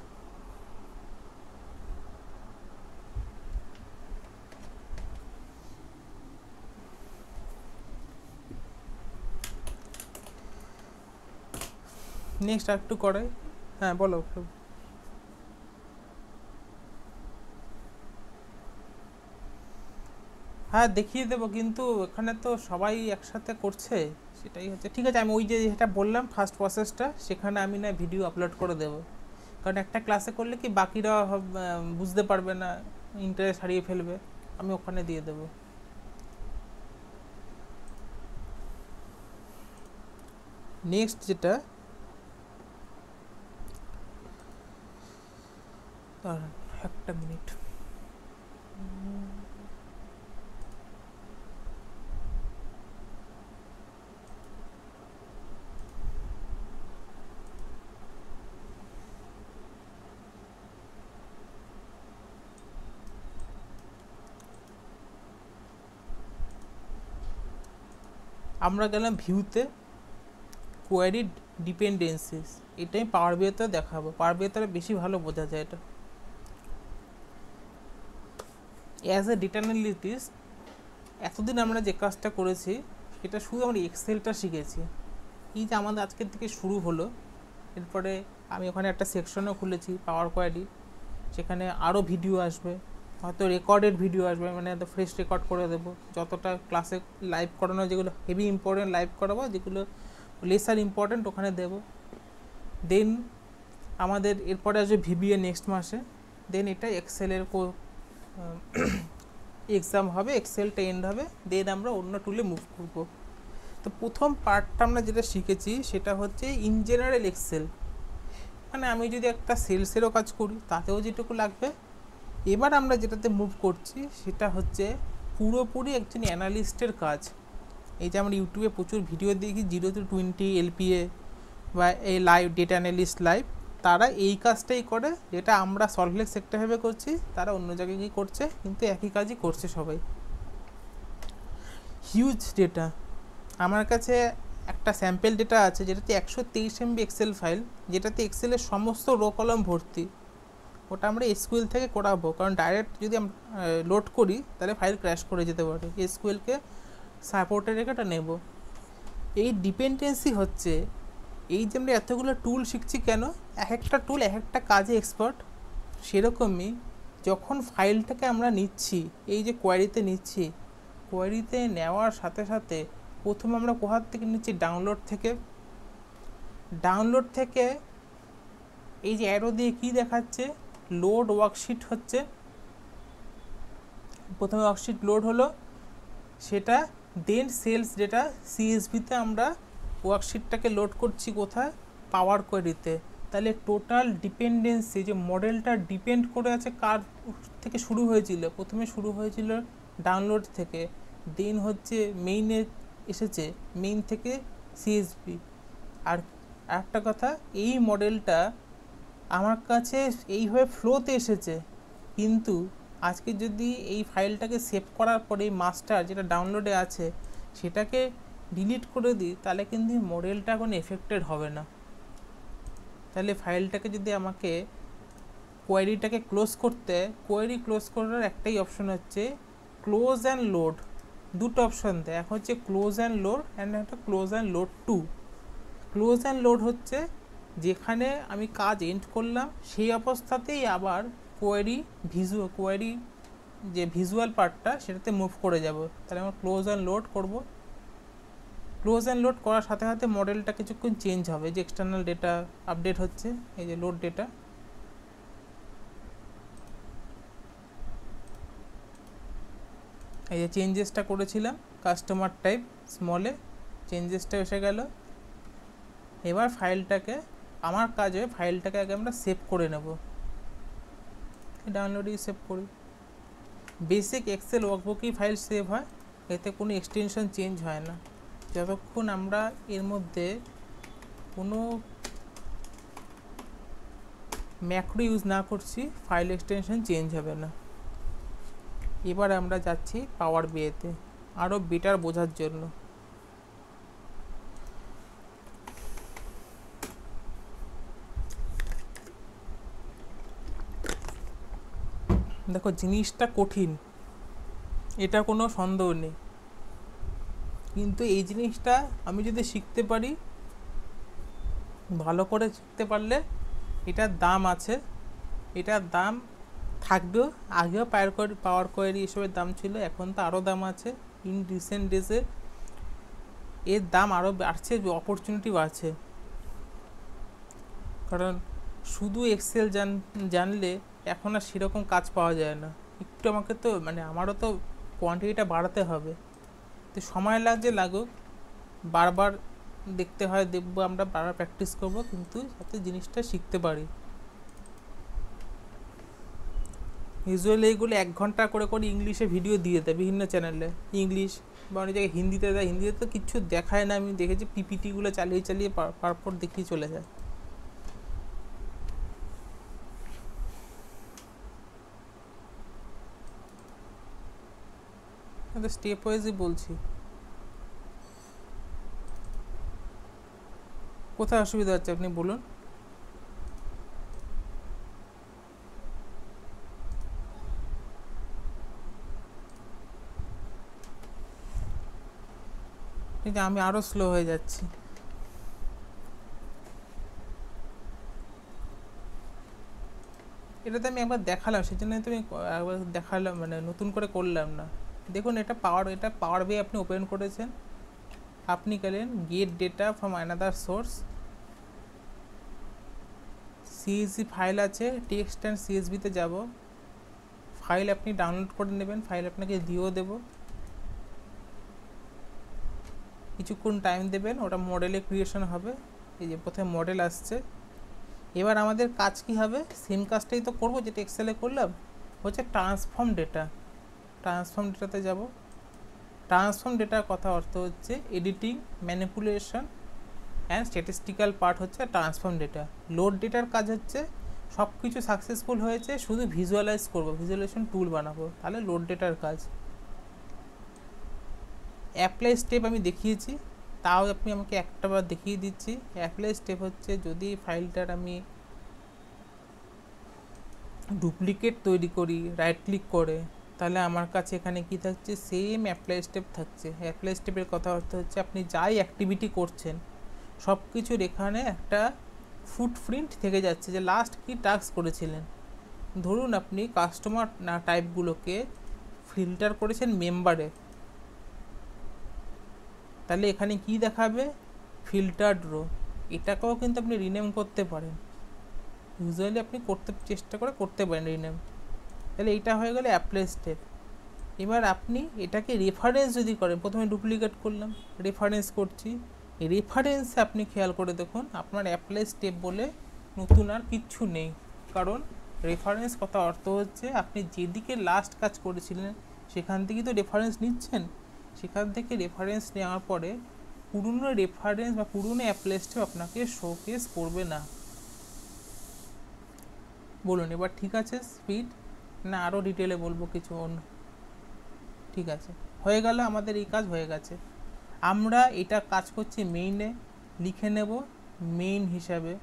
নেক্সট আর একটু করে। হ্যাঁ বলো। হ্যাঁ দেখিয়ে দেবো, কিন্তু এখানে তো সবাই একসাথে করছে, সেটাই হচ্ছে। ঠিক আছে, আমি ওই যে যেটা বললাম ফার্স্ট প্রসেসটা, সেখানে আমি না ভিডিও আপলোড করে দেবো। কারণ একটা ক্লাসে করলে কি বাকিরা বুঝতে পারবে না, ইন্টারেস্ট হারিয়ে ফেলবে, আমি ওখানে দিয়ে দেবো। নেক্সট যেটা, দাঁড়ান একটা মিনিট। আমরা গেলাম ভিউতে, কোয়ারি ডিপেন্ডেন্সিস, এটাই পাওয়ার বিতে দেখাবো। পাওয়ার বিতে বেশি ভালো বোঝা যায় এটা। অ্যাজ এ ডেটা অ্যানালিটিক্স এতদিন আমরা যে কাজটা করেছি সেটা শুধু আমরা এক্সেলটা শিখেছি। এই যে আমাদের আজকের থেকে শুরু হলো, এরপরে আমি ওখানে একটা সেকশনও খুলেছি পাওয়ার কোয়ারি, সেখানে আরও ভিডিও আসবে, হয়তো রেকর্ডেড ভিডিও আসবে, মানে ফ্রেশ রেকর্ড করে দেবো। যতটা ক্লাসে লাইভ করানো, যেগুলো হেভি ইম্পর্টেন্ট লাইভ করাবো, যেগুলো লেসার ইম্পর্টেন্ট ওখানে দেবো। দেন আমাদের এরপরে আসবে ভিবিএ নেক্সট মাসে। দেন এটা এক্সেলের এক্সাম হবে, এক্সেলটা এন্ড হবে, দেন আমরা অন্য টুলে মুভ করবো। তো প্রথম পার্টটা আমরা যেটা শিখেছি সেটা হচ্ছে ইন জেনারেল এক্সেল, মানে আমি যদি একটা সেলসেরও কাজ করি তাতেও যেটুকু লাগবে। এবার আমরা যেটাতে মুভ করছি সেটা হচ্ছে পুরোপুরি একজন অ্যানালিস্টের কাজ। এই যে আমরা ইউটিউবে প্রচুর ভিডিও দেখি 0 to 20 LPA বা এই লাইভ ডেটা অ্যানালিস্ট লাইভ, তারা এই কাজটাই করে যেটা আমরা সল্টলেক সেক্টর ভেবে করছি, তারা অন্য জায়গায় গিয়ে করছে, কিন্তু একই কাজই করছে সবাই। হিউজ ডেটা, আমার কাছে একটা স্যাম্পল ডেটা আছে যেটাতে 123 MB এক্সেল ফাইল, যেটাতে এক্সেলের সমস্ত রো কলম ভর্তি। ওটা আমরা এসকিউএল থেকে করাবো, কারণ ডাইরেক্ট যদি আমরা লোড করি তাহলে ফাইল ক্র্যাশ করে যেতে পারে। এসকিউএলকে সাপোর্টে রেখে ওটা নেব। এই ডিপেন্ডেন্সি হচ্ছে, এই যে আমরা এতগুলো টুল শিখছি কেন, এক একটা টুল এক একটা কাজে এক্সপার্ট। সেরকমই যখন ফাইলটাকে আমরা নিচ্ছি, এই যে কোয়ারিতে নিচ্ছি, কোয়ারিতে নেওয়ার সাথে সাথে প্রথমে আমরা কোথার থেকে নিচ্ছি, ডাউনলোড থেকে। ডাউনলোড থেকে এই যে অ্যারো দিয়ে কী দেখাচ্ছে, লোড ওয়ার্কশিট হচ্ছে। প্রথমে ওয়ার্কশিট লোড হলো, সেটা দেন সেলস ডেটা সিএসভিতে আমরা ওয়ার্কশিটটাকে লোড করছি কোথায়, পাওয়ার কোয়ারিতে। তাহলে টোটাল ডিপেন্ডেন্সি, যে মডেলটা ডিপেন্ড করে আছে কার থেকে শুরু হয়েছিল, প্রথমে শুরু হয়েছিল ডাউনলোড থেকে, দেন হচ্ছে মেইনে এসেছে, মেইন থেকে সিএসভি। আর একটা কথা, এই মডেলটা আমার কাছে এইভাবে ফ্লোতে এসেছে, কিন্তু আজকে যদি এই ফাইলটাকে সেভ করার পরে এই মাস্টার যেটা ডাউনলোডে আছে সেটাকে ডিলিট করে দিই, তাহলে কিন্তু মডেলটা এখন এফেক্টেড হবে না। তাহলে ফাইলটাকে যদি আমাকে কোয়ারিটাকে ক্লোজ করতে, কোয়ারি ক্লোজ করার একটাই অপশন হচ্ছে ক্লোজ অ্যান্ড লোড। দুটো অপশন দেয়, এক হচ্ছে ক্লোজ অ্যান্ড লোড অ্যান্ড একটা close and load to. Close and load হচ্ছে যেখানে আমি কাজ এন্ড করলাম সেই অবস্থাতেই আবার কোয়ারি যে ভিজুয়াল পার্টটা সেটাতে মুভ করে যাব। তাহলে আমরা ক্লোজ অ্যান্ড লোড করব। ক্লোজ অ্যান্ড লোড করার সাথে সাথে মডেলটা কিছুক্ষণ চেঞ্জ হবে, যে এক্সটার্নাল ডেটা আপডেট হচ্ছে, এই যে লোড ডেটা। এই যে চেঞ্জেসটা করেছিলাম কাস্টমার টাইপ স্মলে, চেঞ্জেসটা এসে গেল। এবার ফাইলটাকে, আমার কাজে ফাইলটাকে আগে আমরা সেভ করে নেব, ডাউনলোডেই সেভ করি। বেসিক এক্সেল ওয়ার্কবুকই ফাইল সেভ হয়, এতে কোনো এক্সটেনশন চেঞ্জ হয় না। যতক্ষণ আমরা এর মধ্যে কোনো ম্যাক্রো ইউজ না করছি ফাইল এক্সটেনশন চেঞ্জ হবে না। এবার আমরা যাচ্ছি পাওয়ার বিএতে আরও বেটার বোঝার জন্য। দেখো জিনিসটা কঠিন, এটা কোনো সন্দেহ নেই, কিন্তু এই জিনিসটা আমি যদি শিখতে পারি ভালো করে শিখতে পারলে এটার দাম আছে, এটার দাম থাকবেও, আগেও পাওয়ার কোয়েরি এসবের দাম ছিল, এখন তো আরও দাম আছে। ইন রিসেন্ট ডেজে এর দাম আরও বাড়ছে, অপরচুনিটি বাড়ছে। কারণ শুধু এক্সেল জানলে এখন আর সেরকম কাজ পাওয়া যায় না। একটু আমাকে তো মানে আমারও তো কোয়ান্টিটিটা বাড়াতে হবে, তো সময় লাগুক, বারবার দেখতে হয়, দেখবো আমরা, বারবার প্র্যাকটিস করবো, কিন্তু যাতে জিনিসটা শিখতে পারি। ইউজুয়ালি এইগুলো 1 ঘন্টা করে ইংলিশে ভিডিও দিয়ে দেয় বিভিন্ন চ্যানেলে, ইংলিশ বা অনেক জায়গায় হিন্দিতে দেয়। হিন্দিতে তো কিচ্ছু দেখায় না, আমি দেখেছি পিপিটিগুলো চালিয়ে চালিয়ে পর দেখিয়ে চলে যায়। স্টেপ ওয়াইজই বলছি। কোথায় অসুবিধা হচ্ছে আপনি বলুন। কিন্তু আমি আরও স্লো হয়ে যাচ্ছি। এটাতে আমি একবার দেখালাম, সেই জন্য তুমি একবার দেখালাম, মানে নতুন করে করলাম না। দেখুন এটা পাওয়ার বি আপনি ওপেন করেছেন, আপনি গেলেন get data from another source, CSV file আছে, টেক্সট অ্যান্ড সিএসভিতে যাব, ফাইল আপনি ডাউনলোড করে নেবেন, ফাইল আপনাকে দিয়েও দেবো, কিছুক্ষণ টাইম দেবেন, ওটা মডেলে ক্রিয়েশন হবে। এই যে প্রথমে মডেল আসছে। এবার আমাদের কাজ কি হবে, সেম কাজটাই তো করবো যেটা এক্সেলে করলাম, হচ্ছে ট্রান্সফর্ম ডেটা। ট্রান্সফর্ম ডেটাতে যাব। ট্রান্সফর্ম ডেটার কথা অর্থ হচ্ছে editing, manipulation and statistical part হচ্ছে ট্রান্সফর্ম ডেটা। লোড ডেটার কাজ হচ্ছে সব কিছু সাকসেসফুল হয়েছে, শুধু ভিজুয়ালাইজ করবো, ভিজুয়ালাইজেশন টুল বানাবো, তাহলে লোড ডেটার কাজ। অ্যাপ্লাই স্টেপ আমি দেখিয়েছি, তাও আপনি আমাকে একটা বার দেখিয়ে দিচ্ছি। অ্যাপ্লাই স্টেপ হচ্ছে যদি ফাইলটার আমি ডুপ্লিকেট তৈরি করি রাইট ক্লিক করে, তাহলে আমার কাছে এখানে কি থাকছে, সেম অ্যাপ্লাই স্টেপ থাকছে। অ্যাপ্লাই স্টেপের কথা অর্থ হচ্ছে আপনি যাই অ্যাক্টিভিটি করছেন সব কিছুর এখানে একটা ফুটপ্রিন্ট থেকে যাচ্ছে, যে লাস্ট কি টাস্ক করেছিলেন। ধরুন আপনি কাস্টমার টাইপগুলোকে ফিল্টার করেছেন মেম্বারে, তাহলে এখানে কি দেখাবে, ফিল্টার্ড রো। এটাকেও কিন্তু আপনি রিনেম করতে পারেন, ইউজুয়ালি আপনি চেষ্টা করে করতে পারেন রিনেম। তাহলে এইটা হয়ে গেলে অ্যাপ্লাই স্টেপ। এবার আপনি এটাকে রেফারেন্স যদি করেন, প্রথমে ডুপ্লিকেট করলাম, রেফারেন্স করছি, রেফারেন্সে আপনি খেয়াল করে দেখুন আপনার অ্যাপ্লাই স্টেপ বলে নতুন আর কিচ্ছু নেই। কারণ রেফারেন্স কথা অর্থ হচ্ছে আপনি যেদিকে লাস্ট কাজ করেছিলেন সেখান থেকেই তো রেফারেন্স নিচ্ছেন, সেখান থেকে রেফারেন্স নেওয়ার পরে পুরনো রেফারেন্স বা পুরনো অ্যাপ্লাই স্টেপ আপনাকে শোকেস করবে না। বলুন এবার ঠিক আছে স্পিড, না আরও ডিটেলে বলবো কিছু অন্য? ঠিক আছে, হয়ে গেল, আমাদের এই কাজ হয়ে গেছে। আমরা এটা কাজ করছি মেইনে, লিখে নেব মেইন হিসাবে,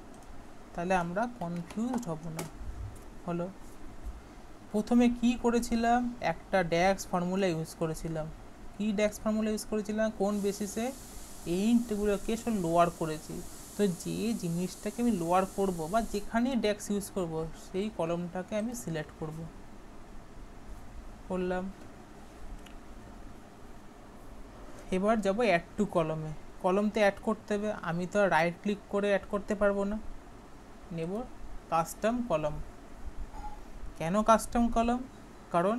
তাহলে আমরা কনফিউজড হব না। হলো, প্রথমে কি করেছিলাম, একটা ড্যাক্স ফর্মুলা ইউজ করেছিলাম। কি ড্যাক্স ফর্মুলা ইউজ করেছিলাম, কোন বেসিসে, এইগুলোকে সব লোয়ার করেছি। তো যে জিনিসটাকে আমি লোয়ার করব বা যেখানে ড্যাক্স ইউজ করব সেই কলমটাকে আমি সিলেক্ট করলাম। এবার যাব অ্যাড টু কলমে, কলমতে অ্যাড করতে হবে, আমি তো রাইট ক্লিক করে অ্যাড করতে পারবো না, নেব কাস্টম কলম। কেন কাস্টম কলম, কারণ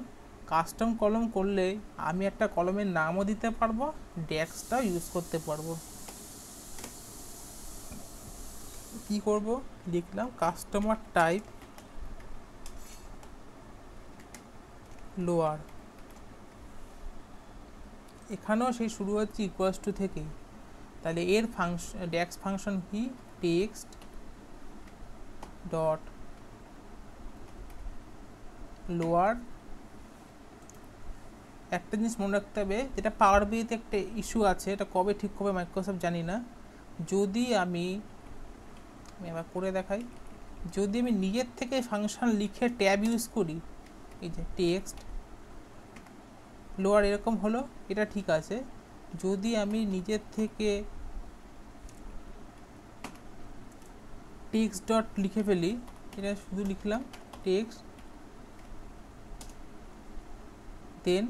কাস্টম কলম করলে আমি একটা কলমের নামও দিতে পারবো, ড্যাক্সটাও ইউজ করতে পারবো। কি করব, লিখলাম কাস্টমার টাইপ লোয়ার, এখানেও সেই শুরু হচ্ছে ইকুয়ালস টু থেকেই। তাহলে এর ফাংশন, ড্যাক্স ফাংশন কি, টেক্সট ডট লোয়ার। একটা জিনিস মনে রাখতে হবে, যেটা পাওয়ার বিতে একটা ইস্যু আছে, এটা কবে ঠিক হবে মাইক্রোসফট জানি না। যদি আমি এবার করে দেখাই, যদি আমি নিজের থেকে ফাংশন লিখে ট্যাব ইউজ করি, এই যে টেক্সট লোয়ার এরকম হলো, এটা ঠিক আছে। যদি আমি নিজের থেকে টেক্সট ডট লিখে ফেলি, এটা শুধু লিখলাম টেক্সট, দেন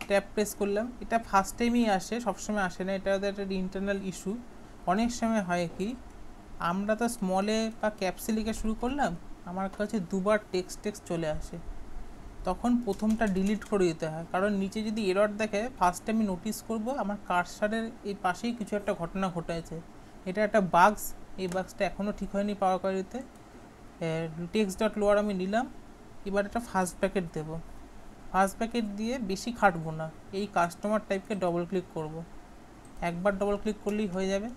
ট্যাব প্রেস করলাম। এটা ফার্স্ট টাইমই আসে, সবসময় আসে না, এটা ওদের একটা ইন্টারনাল ইস্যু। অনেক সময় হয় কি, আমরা তো স্মলে বা ক্যাপসে লিখে শুরু করলাম, আমার কাছে দুবার টেক্সট চলে আসে, তখন প্রথমটা ডিলিট করে দিতে হয়, কারণ নিচে যদি এরর দেখে ফার্স্ট আমি নোটিস করব আমার কার্সারের এই পাশেই কিছু একটা ঘটনা ঘটেছে। এটা একটা বাগস, এই বাগসটা এখনও ঠিক হয়নি পাওয়ার কোয়ারিতে। টেক্সট ডট লোয়ার আমি নিলাম, এবার একটা ফার্স্ট ব্র্যাকেট দেবো, ফার্স্ট ব্র্যাকেট দিয়ে বেশি খাটবো না, এই কাস্টমার টাইপকে ডবল ক্লিক করব, একবার ডবল ক্লিক করলেই হয়ে যাবে।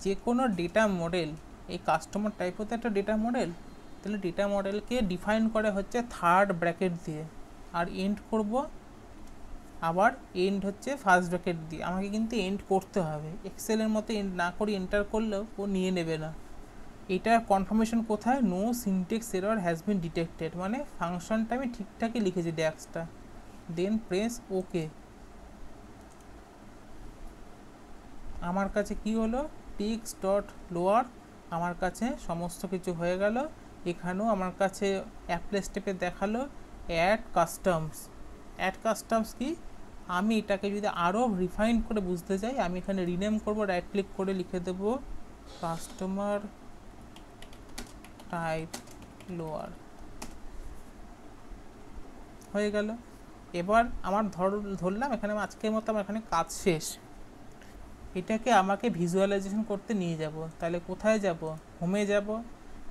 যে কোনো ডেটা মডেল, এই কাস্টমার টাইপও তো একটা ডেটা মডেল, তাহলে ডেটা মডেলকে ডিফাইন করে হচ্ছে থার্ড ব্র্যাকেট দিয়ে, আর এন্ড করব আবার এন্ড হচ্ছে ফার্স্ট ব্র্যাকেট দিয়ে। আমাকে কিন্তু এন্ড করতে হবে, এক্সেলের মতো এন্ড না করে এন্টার করলেও ও নিয়ে নেবে না। এটার কনফার্মেশন কোথায়, no syntax error has been detected, মানে ফাংশনটা আমি ঠিকঠাকই লিখেছি ড্যাক্সটা, দেন প্রেস ওকে। আমার কাছে কি হলো, টেক্সট ডট লোয়ার আমার কাছে সমস্ত কিছু হয়ে গেল। এখানেও আমার কাছে অ্যাপ্লাই স্টেপে দেখালো অ্যাড কাস্টমস। অ্যাড কাস্টমস কি, আমি এটাকে যদি আরও রিফাইন করে বুঝতে চাই, আমি এখানে রিনেম করব, রাইট ক্লিক করে লিখে দেব কাস্টমার টাইপ লোয়ার, হয়ে গেল। এবার আমার ধরলাম এখানে আজকের মতো আমার এখানে কাজ শেষ। এটাকে আমাকে ভিজুয়ালাইজেশন করতে নিয়ে যাব, তাহলে কোথায় যাব, হোমে যাব।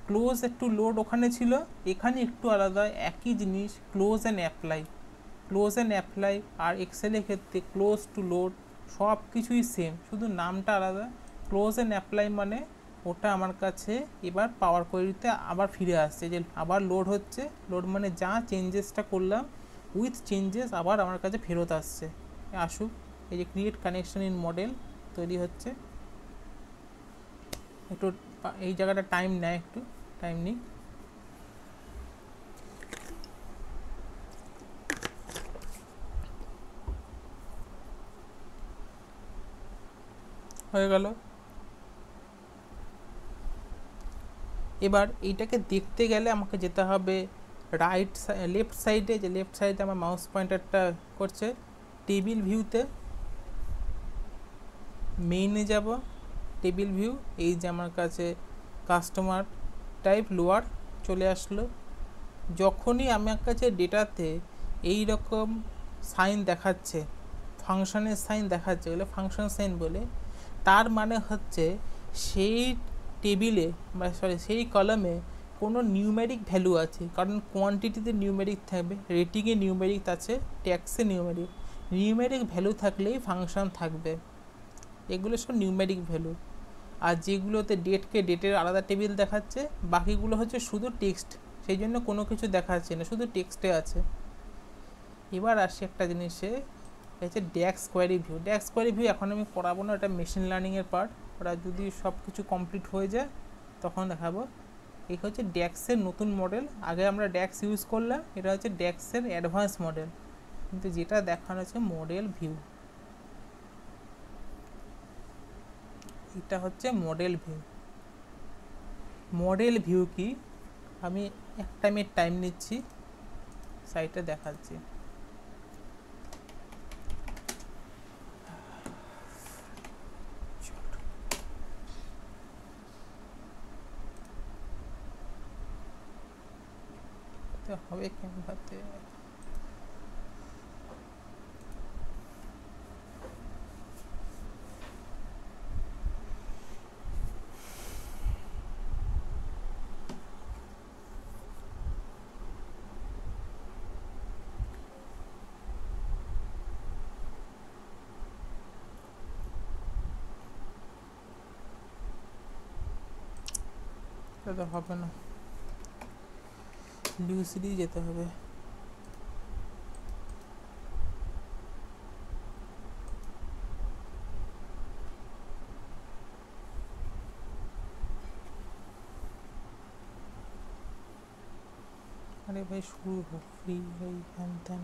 ক্লোজ একটু লোড ওখানে ছিল, এখানে একটু আলাদা, একই জিনিস close and apply. Close and apply আর এক্সেলের ক্ষেত্রে ক্লোজ টু লোড সব কিছুই সেম, শুধু নামটা আলাদা। ক্লোজ অ্যান্ড অ্যাপ্লাই মানে ওটা আমার কাছে এবার পাওয়ার কোয়েরিতে আবার ফিরে আসছে, যে আবার লোড হচ্ছে, লোড মানে যা চেঞ্জেসটা করলাম উইথ চেঞ্জেস আবার আমার কাছে ফেরত আসছে, আসুক। এই যে ক্রিয়েট কানেকশন ইন মডেল তৈরি হচ্ছে, একটু এই জায়গাটা টাইম নেয়, একটু টাইম নিই। হয়ে গেল। এবার এইটাকে দেখতে গেলে আমাকে যেতে হবে লেফট সাইডে, যে লেফট সাইডে আমার মাউস পয়েন্টারটা করছে, টেবিল ভিউতে মেইনে যাব, টেবিল ভিউ, এই যে আমার কাছে কাস্টমার টাইপ লোয়ার চলে আসলো। যখনই আমার কাছে ডেটাতে এই রকম সাইন দেখাচ্ছে, ফাংশনের সাইন দেখাচ্ছে, এগুলো ফাংশন সাইন বলে, তার মানে হচ্ছে সেই টেবিলে বা সেই কলামে কোনো নিউমেরিক ভ্যালু আছে, কারণ কোয়ান্টিটিতে নিউমেরিক থাকবে, রেটিংয়ে নিউমেরিক আছে, ট্যাক্সে নিউমেরিক। নিউমেরিক ভ্যালু থাকলেই ফাংশন থাকবে, এগুলো সব নিউমেরিক ভ্যালু। আর যেগুলোতে ডেটের আলাদা টেবিল দেখাচ্ছে, বাকিগুলো হচ্ছে শুধু টেক্সট, সেই জন্য কোনো কিছু দেখাচ্ছে না, শুধু টেক্সটে আছে। এবার আসি একটা জিনিসে, হচ্ছে ড্যাক্স কোয়ারি ভিউ। ড্যাক্স কোয়ারি ভিউ এখন আমি করাবো না, এটা মেশিন লার্নিংয়ের পার্ট, ওরা যদি সব কিছু কমপ্লিট হয়ে যায় তখন দেখাবো। এই হচ্ছে ড্যাক্সের নতুন মডেল, আগে আমরা ড্যাক্স ইউজ করলাম, এটা হচ্ছে ড্যাক্সের অ্যাডভান্স মডেল, কিন্তু যেটা দেখানো হচ্ছে মডেল ভিউ, এটা হচ্ছে মডেল ভিউ। মডেল ভিউ কি, আমি একটা মিনিট টাইম নিচ্ছি, সাইটে দেখাচ্ছি। হবে ক্যানভাতে, তো হবে না, লুসিডি যেতে হবে। আরে ভাই শুরু হোক, ফ্রি হই হ্যান ত্যান।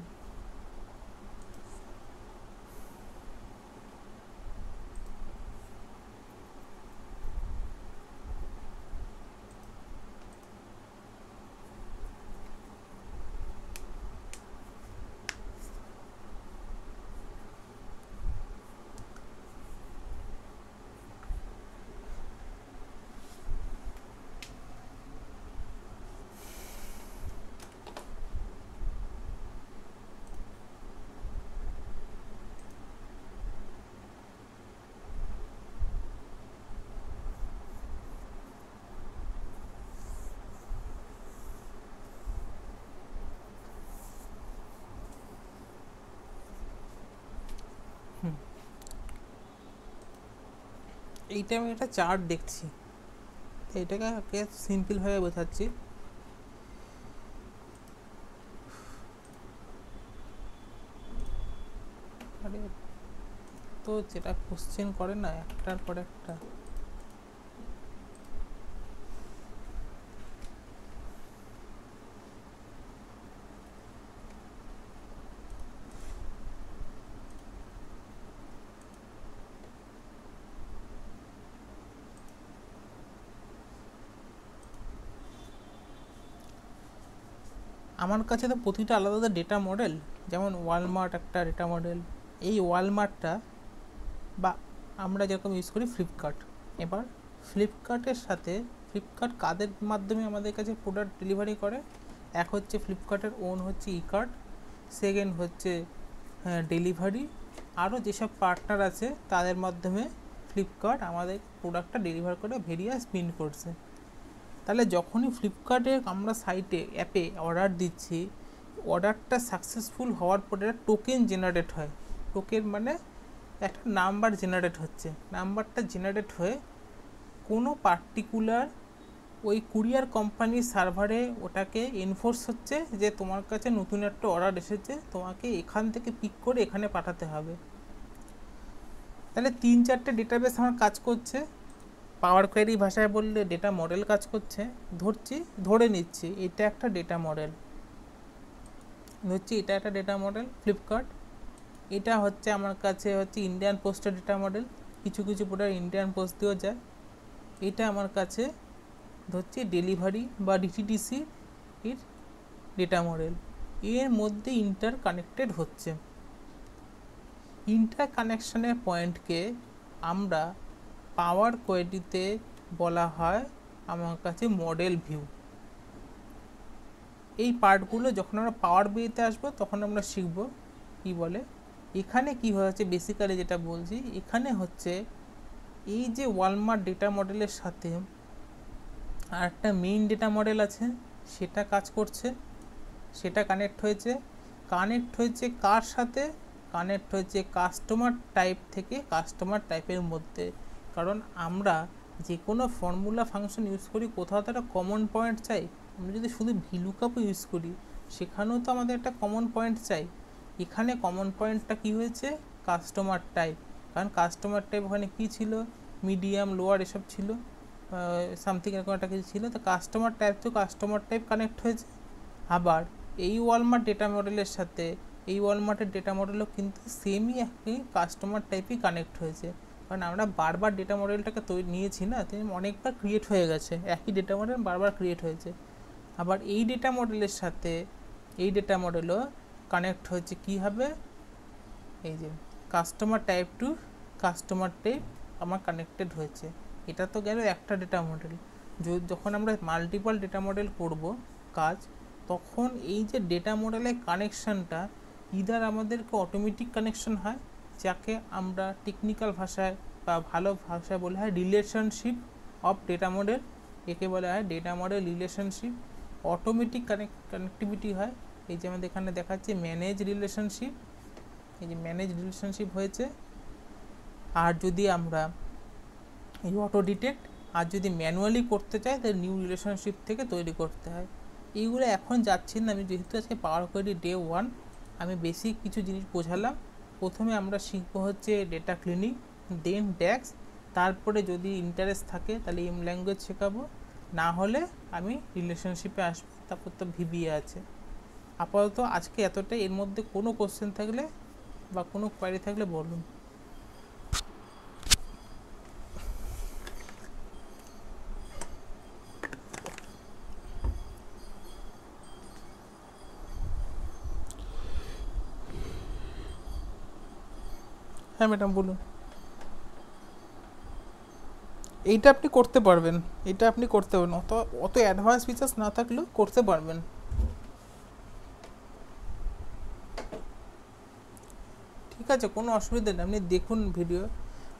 এইটা আমি একটা চার্ট দেখছি, এটাকে সিম্পলভাবে বোঝাচ্ছি। আরে তো যেটা কোশ্চেন করে না একটার পর একটা, আমার কাছে তো প্রতিটা আলাদা আলাদা ডেটা মডেল। যেমন ওয়ালমার্ট একটা ডেটা মডেল, এই ওয়ালমার্টটা বা আমরা যেরকম ইউজ করি ফ্লিপকার্ট। এবার ফ্লিপকার্টের সাথে ফ্লিপকার্ট কাদের মাধ্যমে আমাদের কাছে প্রোডাক্ট ডেলিভারি করে? এক হচ্ছে ফ্লিপকার্টের ওন হচ্ছে ই কার্ট, সেকেন্ড হচ্ছে ডেলিভারি, আরও যেসব পার্টনার আছে তাদের মাধ্যমে ফ্লিপকার্ট আমাদের প্রোডাক্টটা ডেলিভার করে ভেরিয়াস পিন করছে। তাহলে যখনই ফ্লিপকার্টের আমরা সাইটে অ্যাপে অর্ডার দিচ্ছি, অর্ডারটা সাকসেসফুল হওয়ার পরে টোকেন জেনারেট হয়। টোকেন মানে একটা নাম্বার জেনারেট হচ্ছে, নাম্বারটা জেনারেট হয়ে কোনো পার্টিকুলার ওই কুরিয়ার কোম্পানির সার্ভারে ওটাকে এনফোর্স হচ্ছে যে তোমার কাছে নতুন একটা অর্ডার এসেছে, তোমাকে এখান থেকে পিক করে এখানে পাঠাতে হবে। তাহলে 3-4টে ডেটাবেস আমার কাজ করছে। পাওয়ার কোয়েরি ভাষায় বললে ডেটা মডেল কাজ করছে। ধরে নিচ্ছি এটা একটা ডেটা মডেল, এটা একটা ডেটা মডেল ফ্লিপকার্ট। এটা হচ্ছে আমার কাছে হচ্ছে ইন্ডিয়ান পোস্টের ডেটা মডেল, কিছু কিছু প্রোডাক্ট ইন্ডিয়ান পোস্ট দিয়েও যায়। এটা আমার কাছে ধরছি ডেলিভারি বা ডিটিডিসি এর ডেটা মডেল। এর মধ্যে ইন্টার কানেক্টেড হচ্ছে। ইন্টার কানেকশনের পয়েন্টকে আমরা পাওয়ার কোয়েরিতে বলা হয় আমার কাছে মডেল ভিউ। এই পার্টগুলো যখন আমরা পাওয়ার বিতে আসবো তখন আমরা শিখব কি বলে। এখানে কি হয়েছে বেসিক্যালি যেটা বলছি, এখানে হচ্ছে এই যে ওয়ালমার্ট ডেটা মডেলের সাথে আর একটা মেইন ডেটা মডেল আছে, সেটা কাজ করছে, সেটা কানেক্ট হয়েছে কার সাথে? কানেক্ট হয়েছে কাস্টমার টাইপ থেকে কাস্টমার টাইপের মধ্যে। কারণ আমরা যে কোনো ফর্মুলা ফাংশন ইউজ করি কোথাও তো একটা কমন পয়েন্ট চাই। আমরা যদি শুধু ভিলুকআপও ইউজ করি সেখানেও তো আমাদের একটা কমন পয়েন্ট চাই। এখানে কমন পয়েন্টটা কি হয়েছে? Customer type. কারণ কাস্টমার টাইপ ওখানে কী ছিল? মিডিয়াম, লোয়ার এসব ছিল, সামথিং এরকম একটা কিছু ছিল। তো কাস্টমার টাইপ তো কাস্টমার টাইপ কানেক্ট হয়েছে। আবার এই ওয়ালমার্ট ডেটা মডেলের সাথে এই ওয়ালমার্টের ডেটা মডেলও কিন্তু সেমই একই কাস্টমার টাইপই কানেক্ট হয়েছে। কারণ আমরা বারবার ডেটা মডেলটাকে নিয়েছি না, অনেকবার ক্রিয়েট হয়ে গেছে, একই ডেটা মডেল বারবার ক্রিয়েট হয়েছে। আবার এই ডেটা মডেলের সাথে এই ডেটা মডেলও কানেক্ট হয়েছে কী হবে? এই যে customer type to customer type আমার কানেক্টেড হয়েছে। এটা তো গেল একটা ডেটা মডেল। যখন আমরা মাল্টিপল ডেটা মডেল করব কাজ, তখন এই যে ডেটা মডেলের কানেকশানটা ইদার আমাদেরকে অটোমেটিক কানেকশন হয়, যাকে আমরা টেকনিক্যাল ভাষায় বা ভালো ভাষায় বলা হয় রিলেশনশিপ অফ ডেটা মডেল। একে বলা হয় data model relationship. Automatic connectivity হয়। এই যে আমাদের এখানে দেখাচ্ছে ম্যানেজ রিলেশনশিপ, এই যে ম্যানেজ রিলেশনশিপ হয়েছে। আর যদি আমরা এই অটো ডিটেক্ট, আর যদি ম্যানুয়ালি করতে চাই তাহলে নিউ রিলেশনশিপ থেকে তৈরি করতে হয়। এইগুলো এখন যাচ্ছি না, আমি যেহেতু আজকে পাওয়ার কোয়েরি ডে 1, আমি বেসিক কিছু জিনিস বোঝালাম। প্রথমে আমরা শিখবো হচ্ছে ডেটা ক্লিনিং, দেন ড্যাক্স, তারপরে যদি ইন্টারেস্ট থাকে তাহলে এম ল্যাঙ্গুয়েজ শেখাবো, না হলে আমি রিলেশনশিপে আসবো, তারপর তো ভিবিএ আছে। আপাতত আজকে এতটাই। এর মধ্যে কোনো কোশ্চেন থাকলে বা কোনো কোয়ারি থাকলে বলুন। হ্যাঁ ম্যাডাম বলুন। এইটা আপনি করতে পারবেন, অত অ্যাডভান্স ফিচার্স না থাকলেও করতে পারবেন। ঠিক আছে, কোনো অসুবিধা নেই, আপনি দেখুন ভিডিও।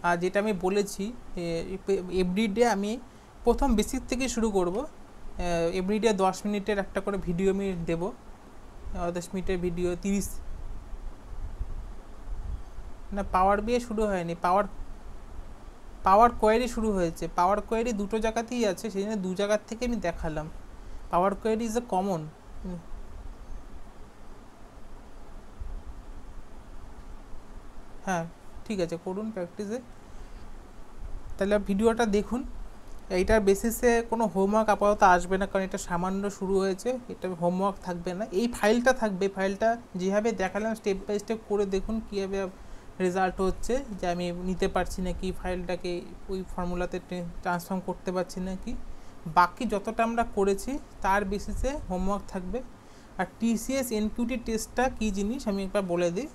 আর যেটা আমি বলেছি এভরিডে আমি প্রথম বেসিক থেকে শুরু করব। এভরিডে 10 মিনিটের একটা করে ভিডিও আমি দেবো, 10 মিনিটের ভিডিও 30 না। পাওয়ার বিয়ে শুরু হয়নি, পাওয়ার কোয়েরি শুরু হয়েছে, পাওয়ার কোয়েরি দুটো জায়গাতেই আছে, সেই জন্য দু জায়গার থেকে আমি দেখালাম। পাওয়ার কোয়েরি ইজ এ কমন। হ্যাঁ ঠিক আছে, করুন প্র্যাকটিসে। তাহলে ভিডিওটা দেখুন। এইটার বেসিসে কোনো হোমওয়ার্ক আপাতত আসবে না, কারণ এটা সামান্য শুরু হয়েছে, এটা হোমওয়ার্ক থাকবে না। এই ফাইলটা থাকবে, ফাইলটা যেভাবে দেখালাম স্টেপ বাই স্টেপ করে দেখুন কীভাবে রেজাল্ট হচ্ছে, যে আমি নিতে পারছি নাকি ফাইলটাকে ওই ফর্মুলাতে ট্রান্সফর্ম করতে পারছি নাকি। বাকি যতটা আমরা করেছি তার বেসিসে হোমওয়ার্ক থাকবে। আর টিসিএস এনকিউটি টেস্টটা কী জিনিস আমি একবার বলে দিই।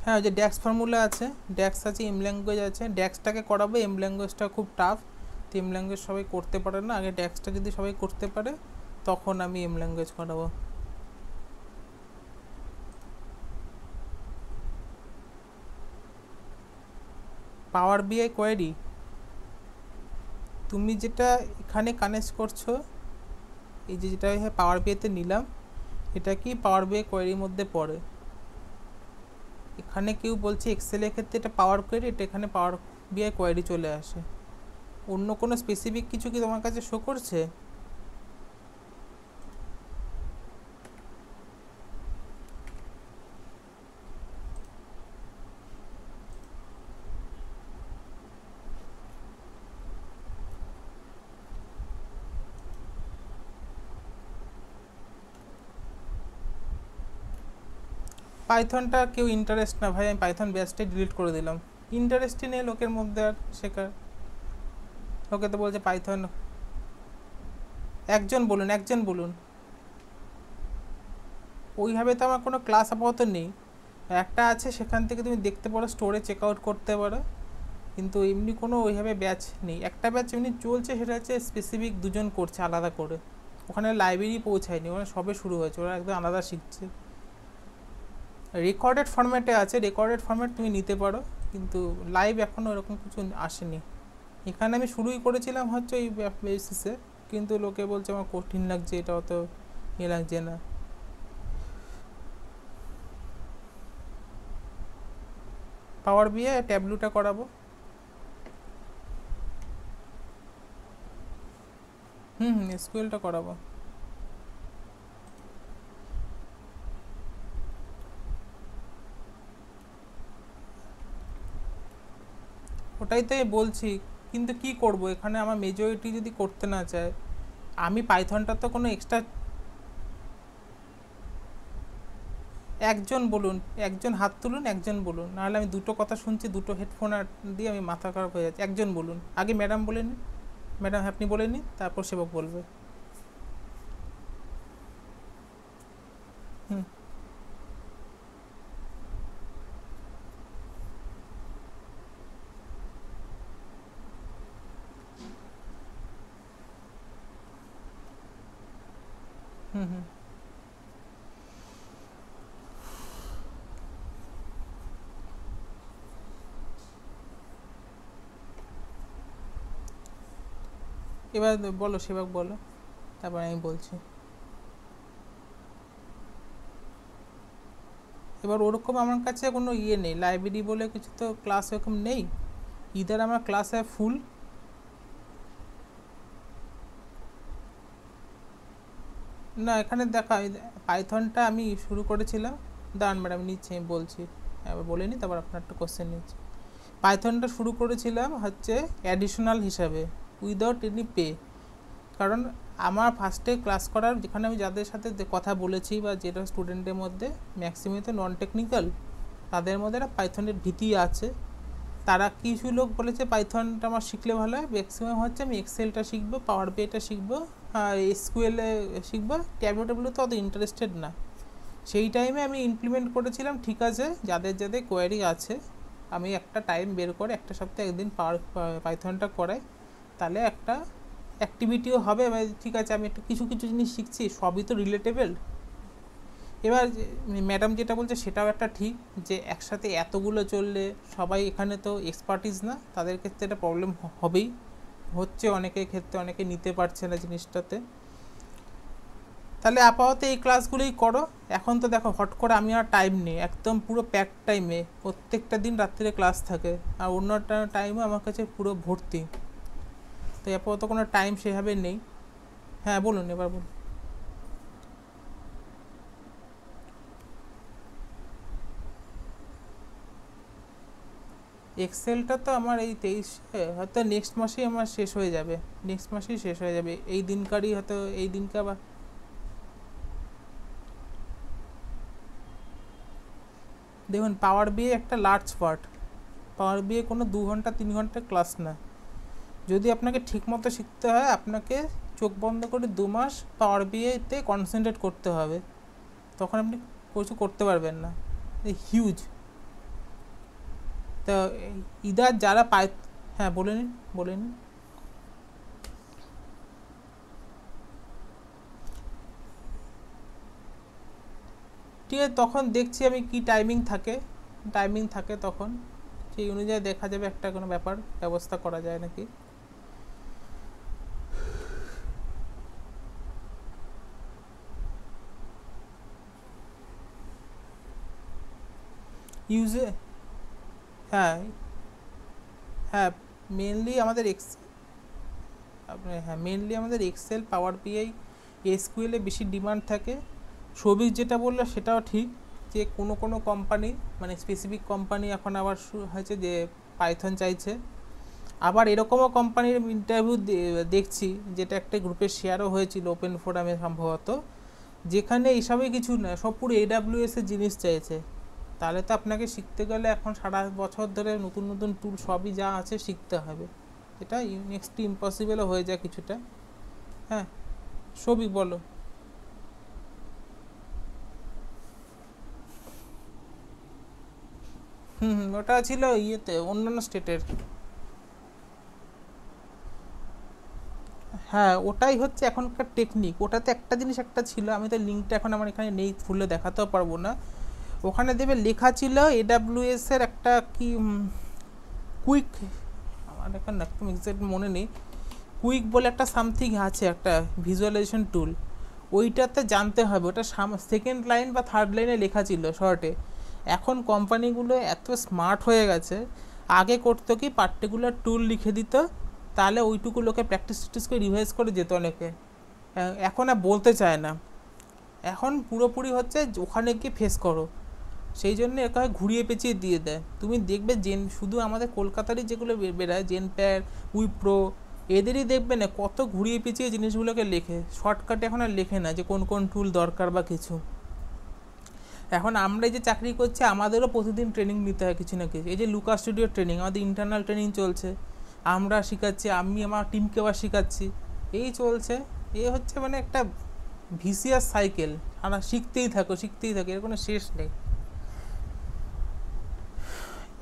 হ্যাঁ, ওই যে ড্যাক্স ফর্মুলা আছে, ড্যাক্স আছে, এম ল্যাঙ্গুয়েজ আছে। ড্যাক্সটাকে করাবো, এম ল্যাঙ্গুয়েজটা খুব টাফ, তো এম ল্যাঙ্গুয়েজ সবাই করতে পারে না। আগে ড্যাক্সটা যদি সবাই করতে পারে তখন আমি এম ল্যাঙ্গুয়েজ করাবো। পাওয়ার বিআই কোয়েরি তুমি যেটা এখানে কানেক্ট করছো, এই যে যেটা পাওয়ার বিআইতে নিলাম, এটা কি পাওয়ার বিআই কোয়েরির মধ্যে পড়ে। এখানে কেউ বলছে এক্সেলের ক্ষেত্রে এটা পাওয়ার কোয়েরি, এটা এখানে পাওয়ার বিআই কোয়েরি চলে আসে। অন্য কোনো স্পেসিফিক কিছু কি তোমার কাছে শো করছে? পাইথনটা কেউ ইন্টারেস্ট না ভাই, আমি পাইথন ব্যাচটাই ডিলিট করে দিলাম। ইন্টারেস্টই নেই লোকের মধ্যে আর শেখার। লোকে তো বলছে পাইথন। একজন বলুন, একজন বলুন। ওইভাবে তো আমার কোনো ক্লাস আপাতত নেই। একটা আছে, সেখান থেকে তুমি দেখতে পারো, স্টোরে চেক আউট করতে পারো, কিন্তু এমনি কোনো ওইভাবে ব্যাচ নেই। একটা ব্যাচ এমনি চলছে, সেটা হচ্ছে স্পেসিফিক দুজন করছে আলাদা করে, ওখানে লাইব্রেরি পৌঁছায়নি, ওখানে সবে শুরু হয়েছে, ওরা একদম আলাদা শিখছে। রেকর্ডেড ফরম্যাটে আছে, রেকর্ডেড ফরম্যাট তুমি নিতে পারো, কিন্তু লাইভ এখনও এরকম কিছু আসেনি। এখানে আমি শুরুই করেছিলাম হচ্ছে এই বেসিসে, কিন্তু লোকে বলছে আমার কঠিন লাগছে, এটা অত ইয়ে লাগছে না। পাওয়ার বিয়ে ট্যাবলুটা করাবো। এসকিউএলটা করাবো। ওটাই তো বলছি, কিন্তু কি করব, এখানে আমার মেজরিটি যদি করতে না চায়। আমি পাইথনটা তো কোনো এক্সট্রা। একজন বলুন, একজন হাত তুলুন, একজন বলুন, নাহলে আমি দুটো কথা শুনছি, দুটো হেডফোন আর দিয়ে আমি মাথা খারাপ হয়ে যাচ্ছে। একজন বলুন, আগে ম্যাডাম বলে নিন, ম্যাডাম আপনি বলে নিন, তারপর সেবক বলবে। হুম হুম হুম এবার বলো, সেবক বলো, তারপর আমি বলছি। এবার ওরকম আমার কাছে কোনো ইয়ে নেই, লাইব্রেরি বলে কিছু তো ক্লাস এরকম নেই। ইদার আমার ক্লাস হয় ফুল। না, এখানে দেখা পাইথনটা আমি শুরু করেছিলাম। দাঁড়ান ম্যাডাম নিচ্ছি, আমি বলছি, এবার বলে নিই, তারপর আপনার একটা কোশ্চেন নিচ্ছি। পাইথনটা শুরু করেছিলাম হচ্ছে অ্যাডিশনাল হিসাবে, উইদাউট এনি পে। কারণ আমার ফার্স্টে ক্লাস করার, যেখানে আমি যাদের সাথে কথা বলেছি বা যেটা স্টুডেন্টের মধ্যে ম্যাক্সিমাম তো নন টেকনিক্যাল, তাদের মধ্যে একটা পাইথনের ভীতি আছে। তারা কিছু লোক বলেছে পাইথনটা আমার শিখলে ভালো হয়, ম্যাক্সিমাম হচ্ছে আমি এক্সেলটা শিখবো, পাওয়ার বিআইটা শিখবো, আর এসকিউএলে শিখবো, ট্যাবলেটগুলোতে অত ইন্টারেস্টেড না। সেই টাইমে আমি ইমপ্লিমেন্ট করেছিলাম, ঠিক আছে যাদের যাদের কোয়ারি আছে, আমি একটা টাইম বের করে একটা সপ্তাহে একদিন পাইথনটা করাই, তাহলে একটা অ্যাক্টিভিটিও হবে। ঠিক আছে, আমি একটু কিছু কিছু জিনিস শিখছি, সবই তো রিলেটেবল। এবার ম্যাডাম যেটা বলছে সেটাও একটা ঠিক, যে একসাথে এতগুলো চললে সবাই এখানে তো এক্সপার্টিস না, তাদের ক্ষেত্রে একটা প্রবলেম হবেই, হচ্ছে অনেকের ক্ষেত্রে, অনেকে নিতে পারছে না জিনিসটাতে। তাহলে আপাতত এই ক্লাসগুলোই করো, এখন তো দেখো হট করে আমি আর টাইম নেই, একদম পুরো প্যাক টাইমে প্রত্যেকটা দিন রাত্রিরে ক্লাস থাকে, আর অন্য টাইমও আমার কাছে পুরো ভর্তি, তো আপাতত কোনো টাইম সেভাবে নেই। হ্যাঁ বলুন, এবার বলুন। এক্সেলটা তো আমার এই 23 হয়তো নেক্সট মাসেই আমার শেষ হয়ে যাবে, নেক্সট মাসেই শেষ হয়ে যাবে, এই দিনকারই হয়তো, এই দিনকে আবার দেখুন পাওয়ার বিয়ে একটা লার্জ পার্ট, পাওয়ার বিয়ে কোনো 2 ঘন্টা 3 ঘন্টার ক্লাস না। যদি আপনাকে ঠিকমতো শিখতে হয় আপনাকে চোখ বন্ধ করে 2 মাস পাওয়ার বিয়েতে কনসেন্ট্রেট করতে হবে, তখন আপনি কিছু করতে পারবেন না, হিউজ। তো ইদার যারা পায়, হ্যাঁ বলে নিন, বলে নিন। ঠিক আছে, তখন দেখছি আমি কি টাইমিং থাকে তখন সেই অনুযায়ী দেখা যাবে একটা কোনো ব্যাপার ব্যবস্থা করা যায় নাকি। ইউজে হ্যাঁ হ্যাঁ মেনলি আমাদের মেনলি আমাদের এক্সেল, পাওয়ার বিআই, এসকিউএলে বেশি ডিমান্ড থাকে। সবিক যেটা বললো সেটাও ঠিক, যে কোনো কোনো কোম্পানি মানে স্পেসিফিক কোম্পানি এখন আবার হয়েছে যে পাইথন চাইছে, আবার এরকমও কোম্পানির ইন্টারভিউ দেখছি, যেটা একটা গ্রুপে শেয়ারও হয়েছিল ওপেন ফোরামে সম্ভবত, যেখানে এইসবই কিছু না, সব পুরো AWS এর জিনিস চাইছে। তাহলে তো আপনাকে শিখতে গেলে এখন সারা বছর ধরে নতুন নতুন টুল সবই যা আছে শিখতে হবে, এটা নেক্সট ইম্পসিবলও হয়ে যায় কিছুটা। হ্যাঁ সবই বলো। ওটা ছিল ইয়েতে অন্যান্য স্টেটের। হ্যাঁ ওটাই হচ্ছে এখনকার টেকনিক, ওটাতে একটা জিনিস একটা ছিল, আমি তো লিঙ্কটা এখন আমার এখানে নেই, খুলে দেখাতেও পারবো না। ওখানে দেবে লেখা ছিল AWS এর একটা কি কুইক, আমার এখন একদম এক্সাক্ট মনে নেই, কুইক বলে একটা সামথিং আছে, একটা ভিজুয়ালাইজেশন টুল, ওইটাতে জানতে হবে, ওটা সেকেন্ড লাইন বা থার্ড লাইনে লেখা ছিল শর্টে। এখন কোম্পানিগুলো এত স্মার্ট হয়ে গেছে, আগে করতো কি পার্টিকুলার টুল লিখে দিত, তাহলে ওইটুকু লোকে প্র্যাকটিস করে রিভাইজ করে যেত অনেকে, এখন আর বলতে চায় না, এখন পুরোপুরি হচ্ছে ওখানে গিয়ে ফেস করো, সেই জন্য একা ঘুরিয়ে পেঁচিয়ে দিয়ে দেয়। তুমি দেখবে শুধু আমাদের কলকাতারই যেগুলো বেরায় জেনপ্যাড, উইপ্রো, এদেরই দেখবে না কত ঘুরিয়ে পেঁচিয়ে জিনিসগুলোকে লেখে, শর্টকাটে এখন আর লেখে না যে কোন কোন টুল দরকার বা কিছু। এখন আমরা যে চাকরি করছি আমাদেরও প্রতিদিন ট্রেনিং নিতে হয় কিছু না কিছু, এই যে লুকা স্টুডিও ট্রেনিং, আমাদের ইন্টারনাল ট্রেনিং চলছে, আমরা শেখাচ্ছি, আমি আমার টিমকে আবার শেখাচ্ছি, এই চলছে। এ হচ্ছে মানে একটা ভিসিয়াস সাইকেল, আমরা শিখতেই থাকো এর কোনো শেষ নেই।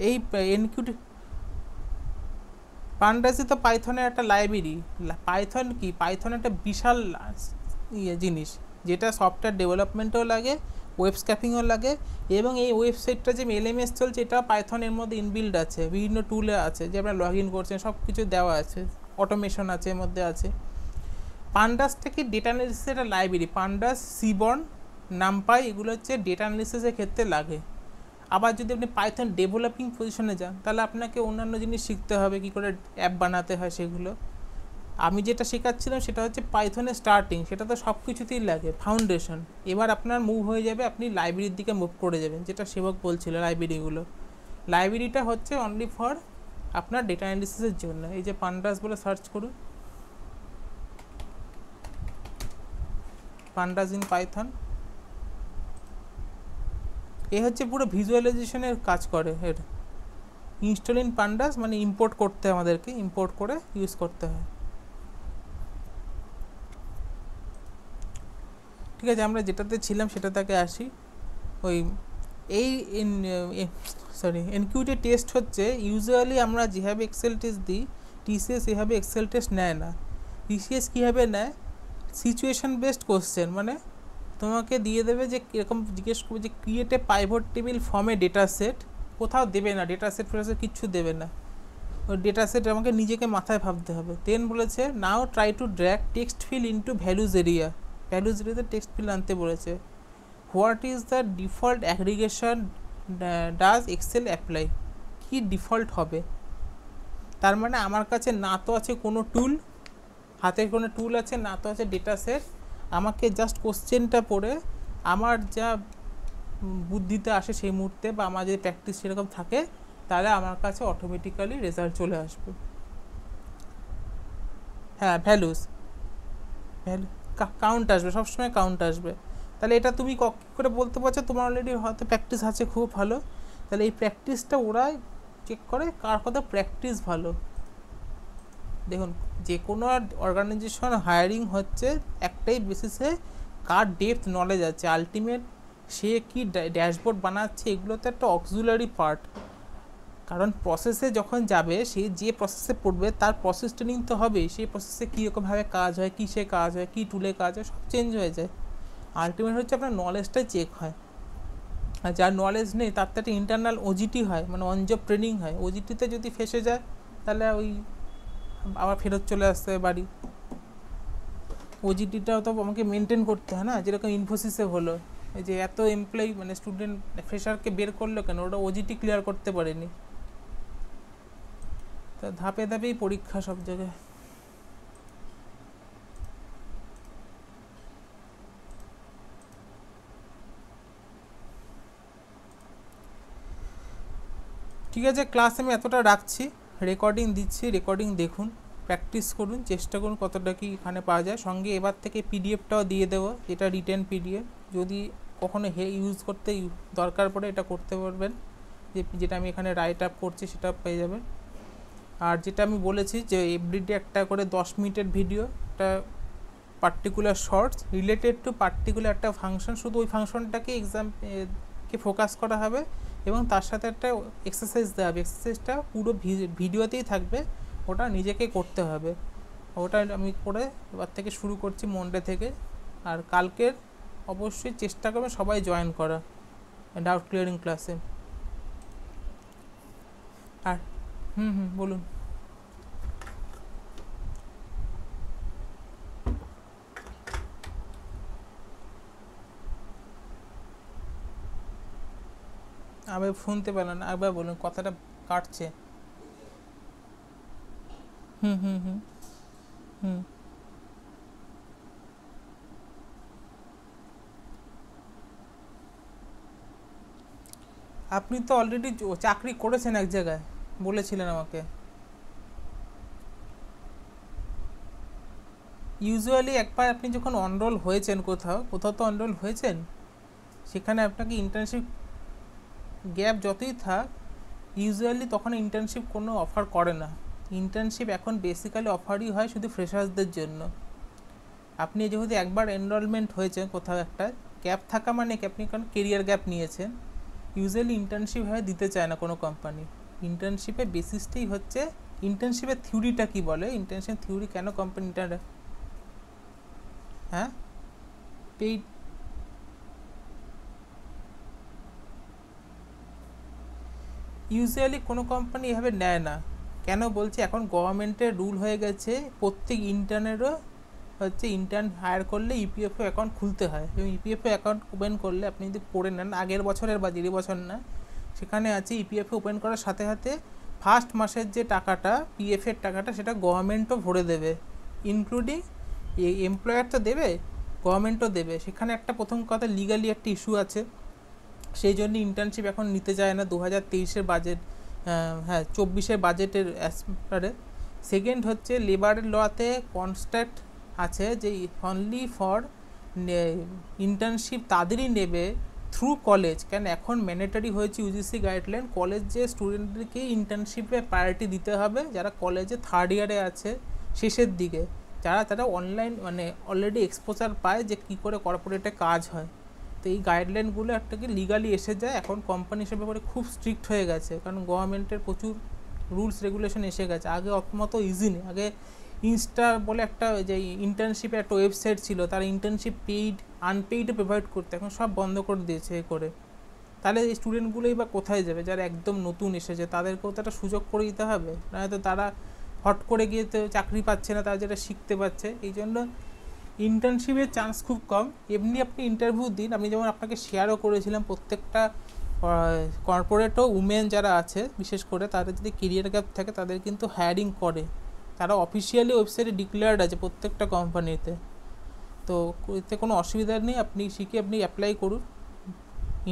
এই এনকিউটি পান্ডাসি তো পাইথনের একটা লাইব্রেরি, পাইথন কি, পাইথন একটা বিশাল জিনিস, যেটা সফটওয়্যার ডেভেলপমেন্টও লাগে, ওয়েব স্ক্যাপিংও লাগে, এবং এই ওয়েবসাইটটা যে LMS চলছে এটা পাইথনের মধ্যে ইনবিল্ড আছে, বিভিন্ন টুলে আছে, যে আপনারা লগ ইন করছেন সব কিছু দেওয়া আছে, অটোমেশন আছে এর মধ্যে আছে। পান্ডাসটা কি ডেটা অ্যানালিসিসের একটা লাইব্রেরি, পান্ডাস, সিবর্ন, নামপাই, এগুলো হচ্ছে ডেটা অ্যানালিসিসের ক্ষেত্রে লাগে। আবার যদি আপনি পাইথন ডেভেলপিং পজিশনে যান তাহলে আপনাকে অন্যান্য জিনিস শিখতে হবে, কী করে অ্যাপ বানাতে হয় সেগুলো। আমি যেটা শেখাচ্ছিলাম সেটা হচ্ছে পাইথনের স্টার্টিং, সেটা তো সব কিছুতেই লাগে, ফাউন্ডেশন। এবার আপনার মুভ হয়ে যাবে, আপনি লাইব্রেরির দিকে মুভ করে যাবেন, যেটা সেবক বলছিল লাইব্রেরিগুলো। লাইব্রেরিটা হচ্ছে অনলি ফর আপনার ডেটা অ্যানালিসিসের জন্য। এই যে পান্ডাস বলে সার্চ করুন, পান্ডাস ইন পাইথন, এ হচ্ছে পুরো ভিজুয়ালাইজেশনের কাজ করে। এর ইনস্টল ইন পান্ডাস মানে ইম্পোর্ট করতে হয়, আমাদেরকে ইম্পোর্ট করে ইউজ করতে হয়। ঠিক আছে, আমরা যেটাতে ছিলাম সেটাতে আসি। ওই এই এনকিউটি টেস্ট হচ্ছে ইউজুয়ালি আমরা যেভাবে এক্সেল টেস্ট দিই, TCS এভাবে এক্সেল টেস্ট নেয় না। TCS কীভাবে নেয়, সিচুয়েশন বেসড কোশ্চেন, মানে তোমাকে দিয়ে দেবে যে এরকম জিজ্ঞেস করবে যে ক্রিয়েট এ পাইভট টেবিল ফর্মে ডেটা সেট, কোথাও দেবে না ডেটা সেট কিচ্ছু দেবে না, ওই ডেটা সেট আমাকে নিজেকে মাথায় ভাবতে হবে। দেন বলেছে now try to drag text field into values এরিয়াতে টেক্সট ফিল আনতে বলেছে। What is the default aggregation does Excel apply, কি ডিফল্ট হবে? তার মানে আমার কাছে না তো আছে কোনো টুল, হাতের কোনো টুল আছে, না তো আছে ডেটা সেট। আমাকে জাস্ট কোশ্চেনটা পড়ে আমার যা বুদ্ধিতে আসে সেই মুহূর্তে, বা আমার যদি প্র্যাকটিস সেরকম থাকে, তাহলে আমার কাছে অটোমেটিক্যালি রেজাল্ট চলে আসবে। হ্যাঁ, ভ্যালু কাউন্ট আসবে, সবসময় কাউন্ট আসবে। তাহলে এটা তুমি কী করে বলতে পারছো? তোমার অলরেডি হয়তো প্র্যাকটিস আছে খুব ভালো। তাহলে এই প্র্যাকটিসটা ওরাই চেক করে কার কত প্র্যাকটিস ভালো। দেখুন, যে কোনো অর্গানাইজেশন হায়ারিং হচ্ছে একটাই বেসিসে, কার ডেপথ নলেজ আছে। আলটিমেট সে কি ড্যাশবোর্ড বানাচ্ছে, এগুলো তো একটা অক্সিলারি পার্ট। কারণ প্রসেসে যখন যাবে, সে যে প্রসেসে পড়বে তার প্রসেস ট্রেনিং তো হবেই। সেই প্রসেসে কীরকমভাবে কাজ হয়, কিসে কাজ হয়, কী টুলে কাজ হয়, সব চেঞ্জ হয়ে যায়। আলটিমেট হচ্ছে আপনার নলেজটাই চেক হয়। আর যার নলেজ নেই তার তো একটা ইন্টারনাল ওজিটি হয়, মানে অন জব ট্রেনিং হয়। ওজিটিতে যদি ফেসে যায় তাহলে ওই আবার ফেরত চলে আসতে হবে বাড়ি। ওজিটিটাও তো আমাকে মেনটেন করতে হয় না, যেরকম ইনফোসিসে হলো, এই যে এত এমপ্লয়ি মানে স্টুডেন্ট ফ্রেশারকে বের করলো কেন? ওটা ওজিটি ক্লিয়ার করতে পারেনি। তা ধাপে ধাপেই পরীক্ষা সব জায়গায়। ঠিক আছে, ক্লাস আমি এতটা রাখছি, রেকর্ডিং দিচ্ছি, রেকর্ডিং দেখুন, প্র্যাকটিস করুন, চেষ্টা করুন কতটা কি এখানে পাওয়া যায়। সঙ্গে এবার থেকে পিডিএফটাও দিয়ে দেবো, যেটা রিটেন পিডিএফ। যদি কখনো ইউজ করতে দরকার পড়ে এটা করতে পারবেন, যেটা আমি এখানে রাইট আপ করছি সেটা পেয়ে যাবেন। আর যেটা আমি বলেছি যে এভরিডে একটা করে 10 মিনিটের ভিডিও, একটা particular shorts related to particular একটা ফাংশন, শুধু ওই ফাংশনটাকে কে ফোকাস করা হবে, এবং তার সাথে একটা এক্সারসাইজ দেওয়া হবে। এক্সারসাইজটা পুরো ভিডিওতেই থাকবে, ওটা নিজেকে করতে হবে। ওটা আমি করে এবার থেকে শুরু করছি মনডে থেকে। আর কালকের অবশ্যই চেষ্টা করবে সবাই জয়েন করা ডাউট ক্লিয়ারিং ক্লাসে। আর বলুন। আমি শুনতে পেলাম না, একবার বলুন, কথাটা কাটছে। হুম হুম হুম হুম আপনি তো অলরেডি চাকরি করেছেন এক জায়গায়, বলেছিলেন আমাকে। ইউজুয়ালি একবার আপনি যখন অনরোল হয়েছেন কোথাও কোথাও তো অনরোল হয়েছেন, সেখানে আপনাকে ইন্টার্নশিপ গ্যাপ যতই থাক, ইউজুয়ালি তখন ইন্টার্নশিপ কোনো অফার করে না। ইন্টার্নশিপ এখন বেসিক্যালি অফারই হয় শুধু ফ্রেশার্সদের জন্য। আপনি যেহেতু একবার এনরোলমেন্ট হয়েছেন কোথাও একটা, গ্যাপ থাকা মানে কি আপনি কারণ কেরিয়ার গ্যাপ নিয়েছেন, ইউজুয়ালি ইন্টার্নশিপ হয়ে দিতে চায় না কোনো কোম্পানি। ইন্টার্নশিপের বেসিসটাই হচ্ছে, ইন্টার্নশিপের থিওরিটা কি বলে, ইন্টার্নশিপ থিওরি কেন কোম্পানিটা, হ্যাঁ, পেইড ইউজুয়ালি কোনো কোম্পানি এভাবে নেয় না। কেন বলছি, এখন গভর্নমেন্টের রুল হয়ে গেছে প্রত্যেক ইন্টার্নেরও হচ্ছে ইন্টার্ন হায়ার করলে ইপিএফও অ্যাকাউন্ট খুলতে হয়, এবং ইপিএফও অ্যাকাউন্ট ওপেন করলে আপনি যদি পড়ে নেন আগের বছরের বা দেড় বছর না, সেখানে আছে ইপিএফও ওপেন করার সাথে সাথে ফার্স্ট মাসের যে টাকাটা পিএফের টাকাটা সেটা গভর্নমেন্টও ভরে দেবে, ইনক্লুডিং এমপ্লয়ার তো দেবে, গভর্নমেন্টও দেবে। সেখানে একটা প্রথম কথা লিগালি একটা ইস্যু আছে, সেই জন্য ইন্টার্নশিপ এখন নিতে চায় না 2023-এর বাজেট, হ্যাঁ 24-এর বাজেটের অ্যাসপারে। সেকেন্ড হচ্ছে লেবারের লতে কনস্ট্রাক্ট আছে যে অনলি ফর ইন্টার্নশিপ তাদেরই নেবে থ্রু কলেজ। কেন এখন ম্যান্ডেটরি হয়েছে ইউজিসি গাইডলাইন, কলেজ যে স্টুডেন্টদেরকে ইন্টার্নশিপে প্রায়োরিটি দিতে হবে যারা কলেজে থার্ড ইয়ারে আছে শেষের দিকে, তারা অনলাইন মানে অলরেডি এক্সপোজার পায় যে কী করে কর্পোরেটে কাজ হয়। তো এই গাইডলাইনগুলো একটা কি লিগালি এসে যায়, এখন কোম্পানি হিসেবে করে খুব স্ট্রিক্ট হয়ে গেছে, কারণ গভর্নমেন্টের প্রচুর রুলস রেগুলেশন এসে গেছে। আগে অত ইজি নেই, আগে ইনস্টা বলে একটা যে ইন্টার্নশিপের একটা ওয়েবসাইট ছিল, তারা ইন্টার্নশিপ পেইড আনপেইডও প্রোভাইড করতে, এখন সব বন্ধ করে দিয়েছে এ করে। তাহলে এই স্টুডেন্টগুলোই বা কোথায় যাবে যারা একদম নতুন এসেছে, তাদেরকেও তো একটা সুযোগ করে দিতে হবে, নয়তো তারা হট করে গিয়ে তো চাকরি পাচ্ছে না, তারা যেটা শিখতে পাচ্ছে। এই জন্য ইন্টার্নশিপের চান্স খুব কম। এমনি আপনি ইন্টারভিউ দিন, আমি যেমন আপনাকে শেয়ারও করেছিলাম, প্রত্যেকটা কর্পোরেটও উমেন যারা আছে বিশেষ করে তাদের যদি কেরিয়ার গ্যাপ থাকে তাদের কিন্তু হায়ারিং করে, তারা অফিসিয়ালি ওয়েবসাইটে ডিক্লেয়ার্ড আছে প্রত্যেকটা কোম্পানিতে। তো এতে কোনো অসুবিধা নেই, আপনি শিখে আপনি অ্যাপ্লাই করুন,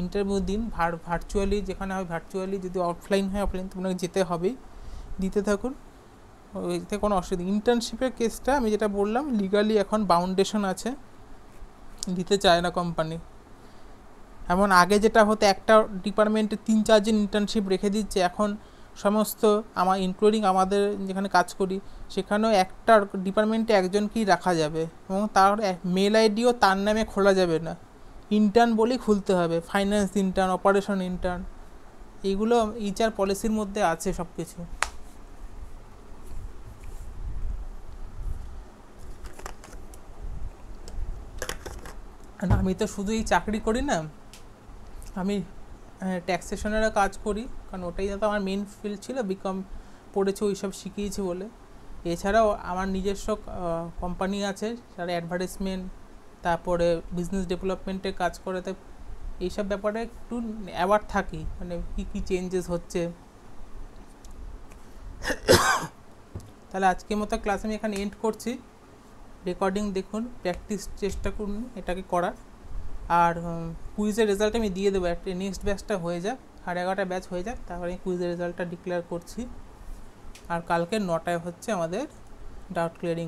ইন্টারভিউ দিন ভার্চুয়ালি, যেখানে হয় ভার্চুয়ালি, যদি অফলাইন হয় অফলাইন তো আপনাকে যেতে হবেই, দিতে থাকুন, এতে কোনো অসুবিধা। ইন্টার্নশিপের কেসটা আমি যেটা বললাম লিগালি এখন বাউন্ডেশন আছে, দিতে চায় না কোম্পানি। এমন আগে যেটা হতো একটা ডিপার্টমেন্টে 3-4 জন ইন্টার্নশিপ রেখে দিচ্ছে, এখন সমস্ত ইনক্লুডিং আমাদের যেখানে কাজ করি সেখানেও একটা ডিপার্টমেন্টে একজনকেই রাখা যাবে, এবং তার মেল আইডিও তার নামে খোলা যাবে না, ইন্টার্ন বলেই খুলতে হবে, ফাইন্যান্স ইন্টার্ন, অপারেশন ইন্টার্ন, এইগুলো এইচআর পলিসির মধ্যে আছে সব কিছু। আমি তো শুধু এই চাকরি করি না, আমি ট্যাক্সেশনেরও কাজ করি, কারণ ওটাই তো আমার মেন ফিল্ড ছিল, বিকম পড়েছে ওইসব শিখিয়েছে বলে। এছাড়াও আমার নিজস্ব কোম্পানি আছে যারা অ্যাডভার্টাইজমেন্ট, তারপরে বিজনেস ডেভেলপমেন্টে কাজ করে, তাই এইসব ব্যাপারে একটু অ্যাওয়ার থাকি, মানে কী কী চেঞ্জেস হচ্ছে। তাহলে আজকের মতো ক্লাস আমি এখানে এন্ড করছি, রেকর্ডিং দেখুন, প্র্যাকটিস চেষ্টা করুন এটাকে করার, আর কুইজের রেজাল্ট আমি দিয়ে দেবো, একটা নেক্সট ব্যাচটা হয়ে যাক, 11:30 ব্যাচ হয়ে যাক, তারপরে আমি কুইজের রেজাল্টটা ডিক্লেয়ার করছি। আর কালকে 9টায় হচ্ছে আমাদের ডাউট ক্লিয়ারিং।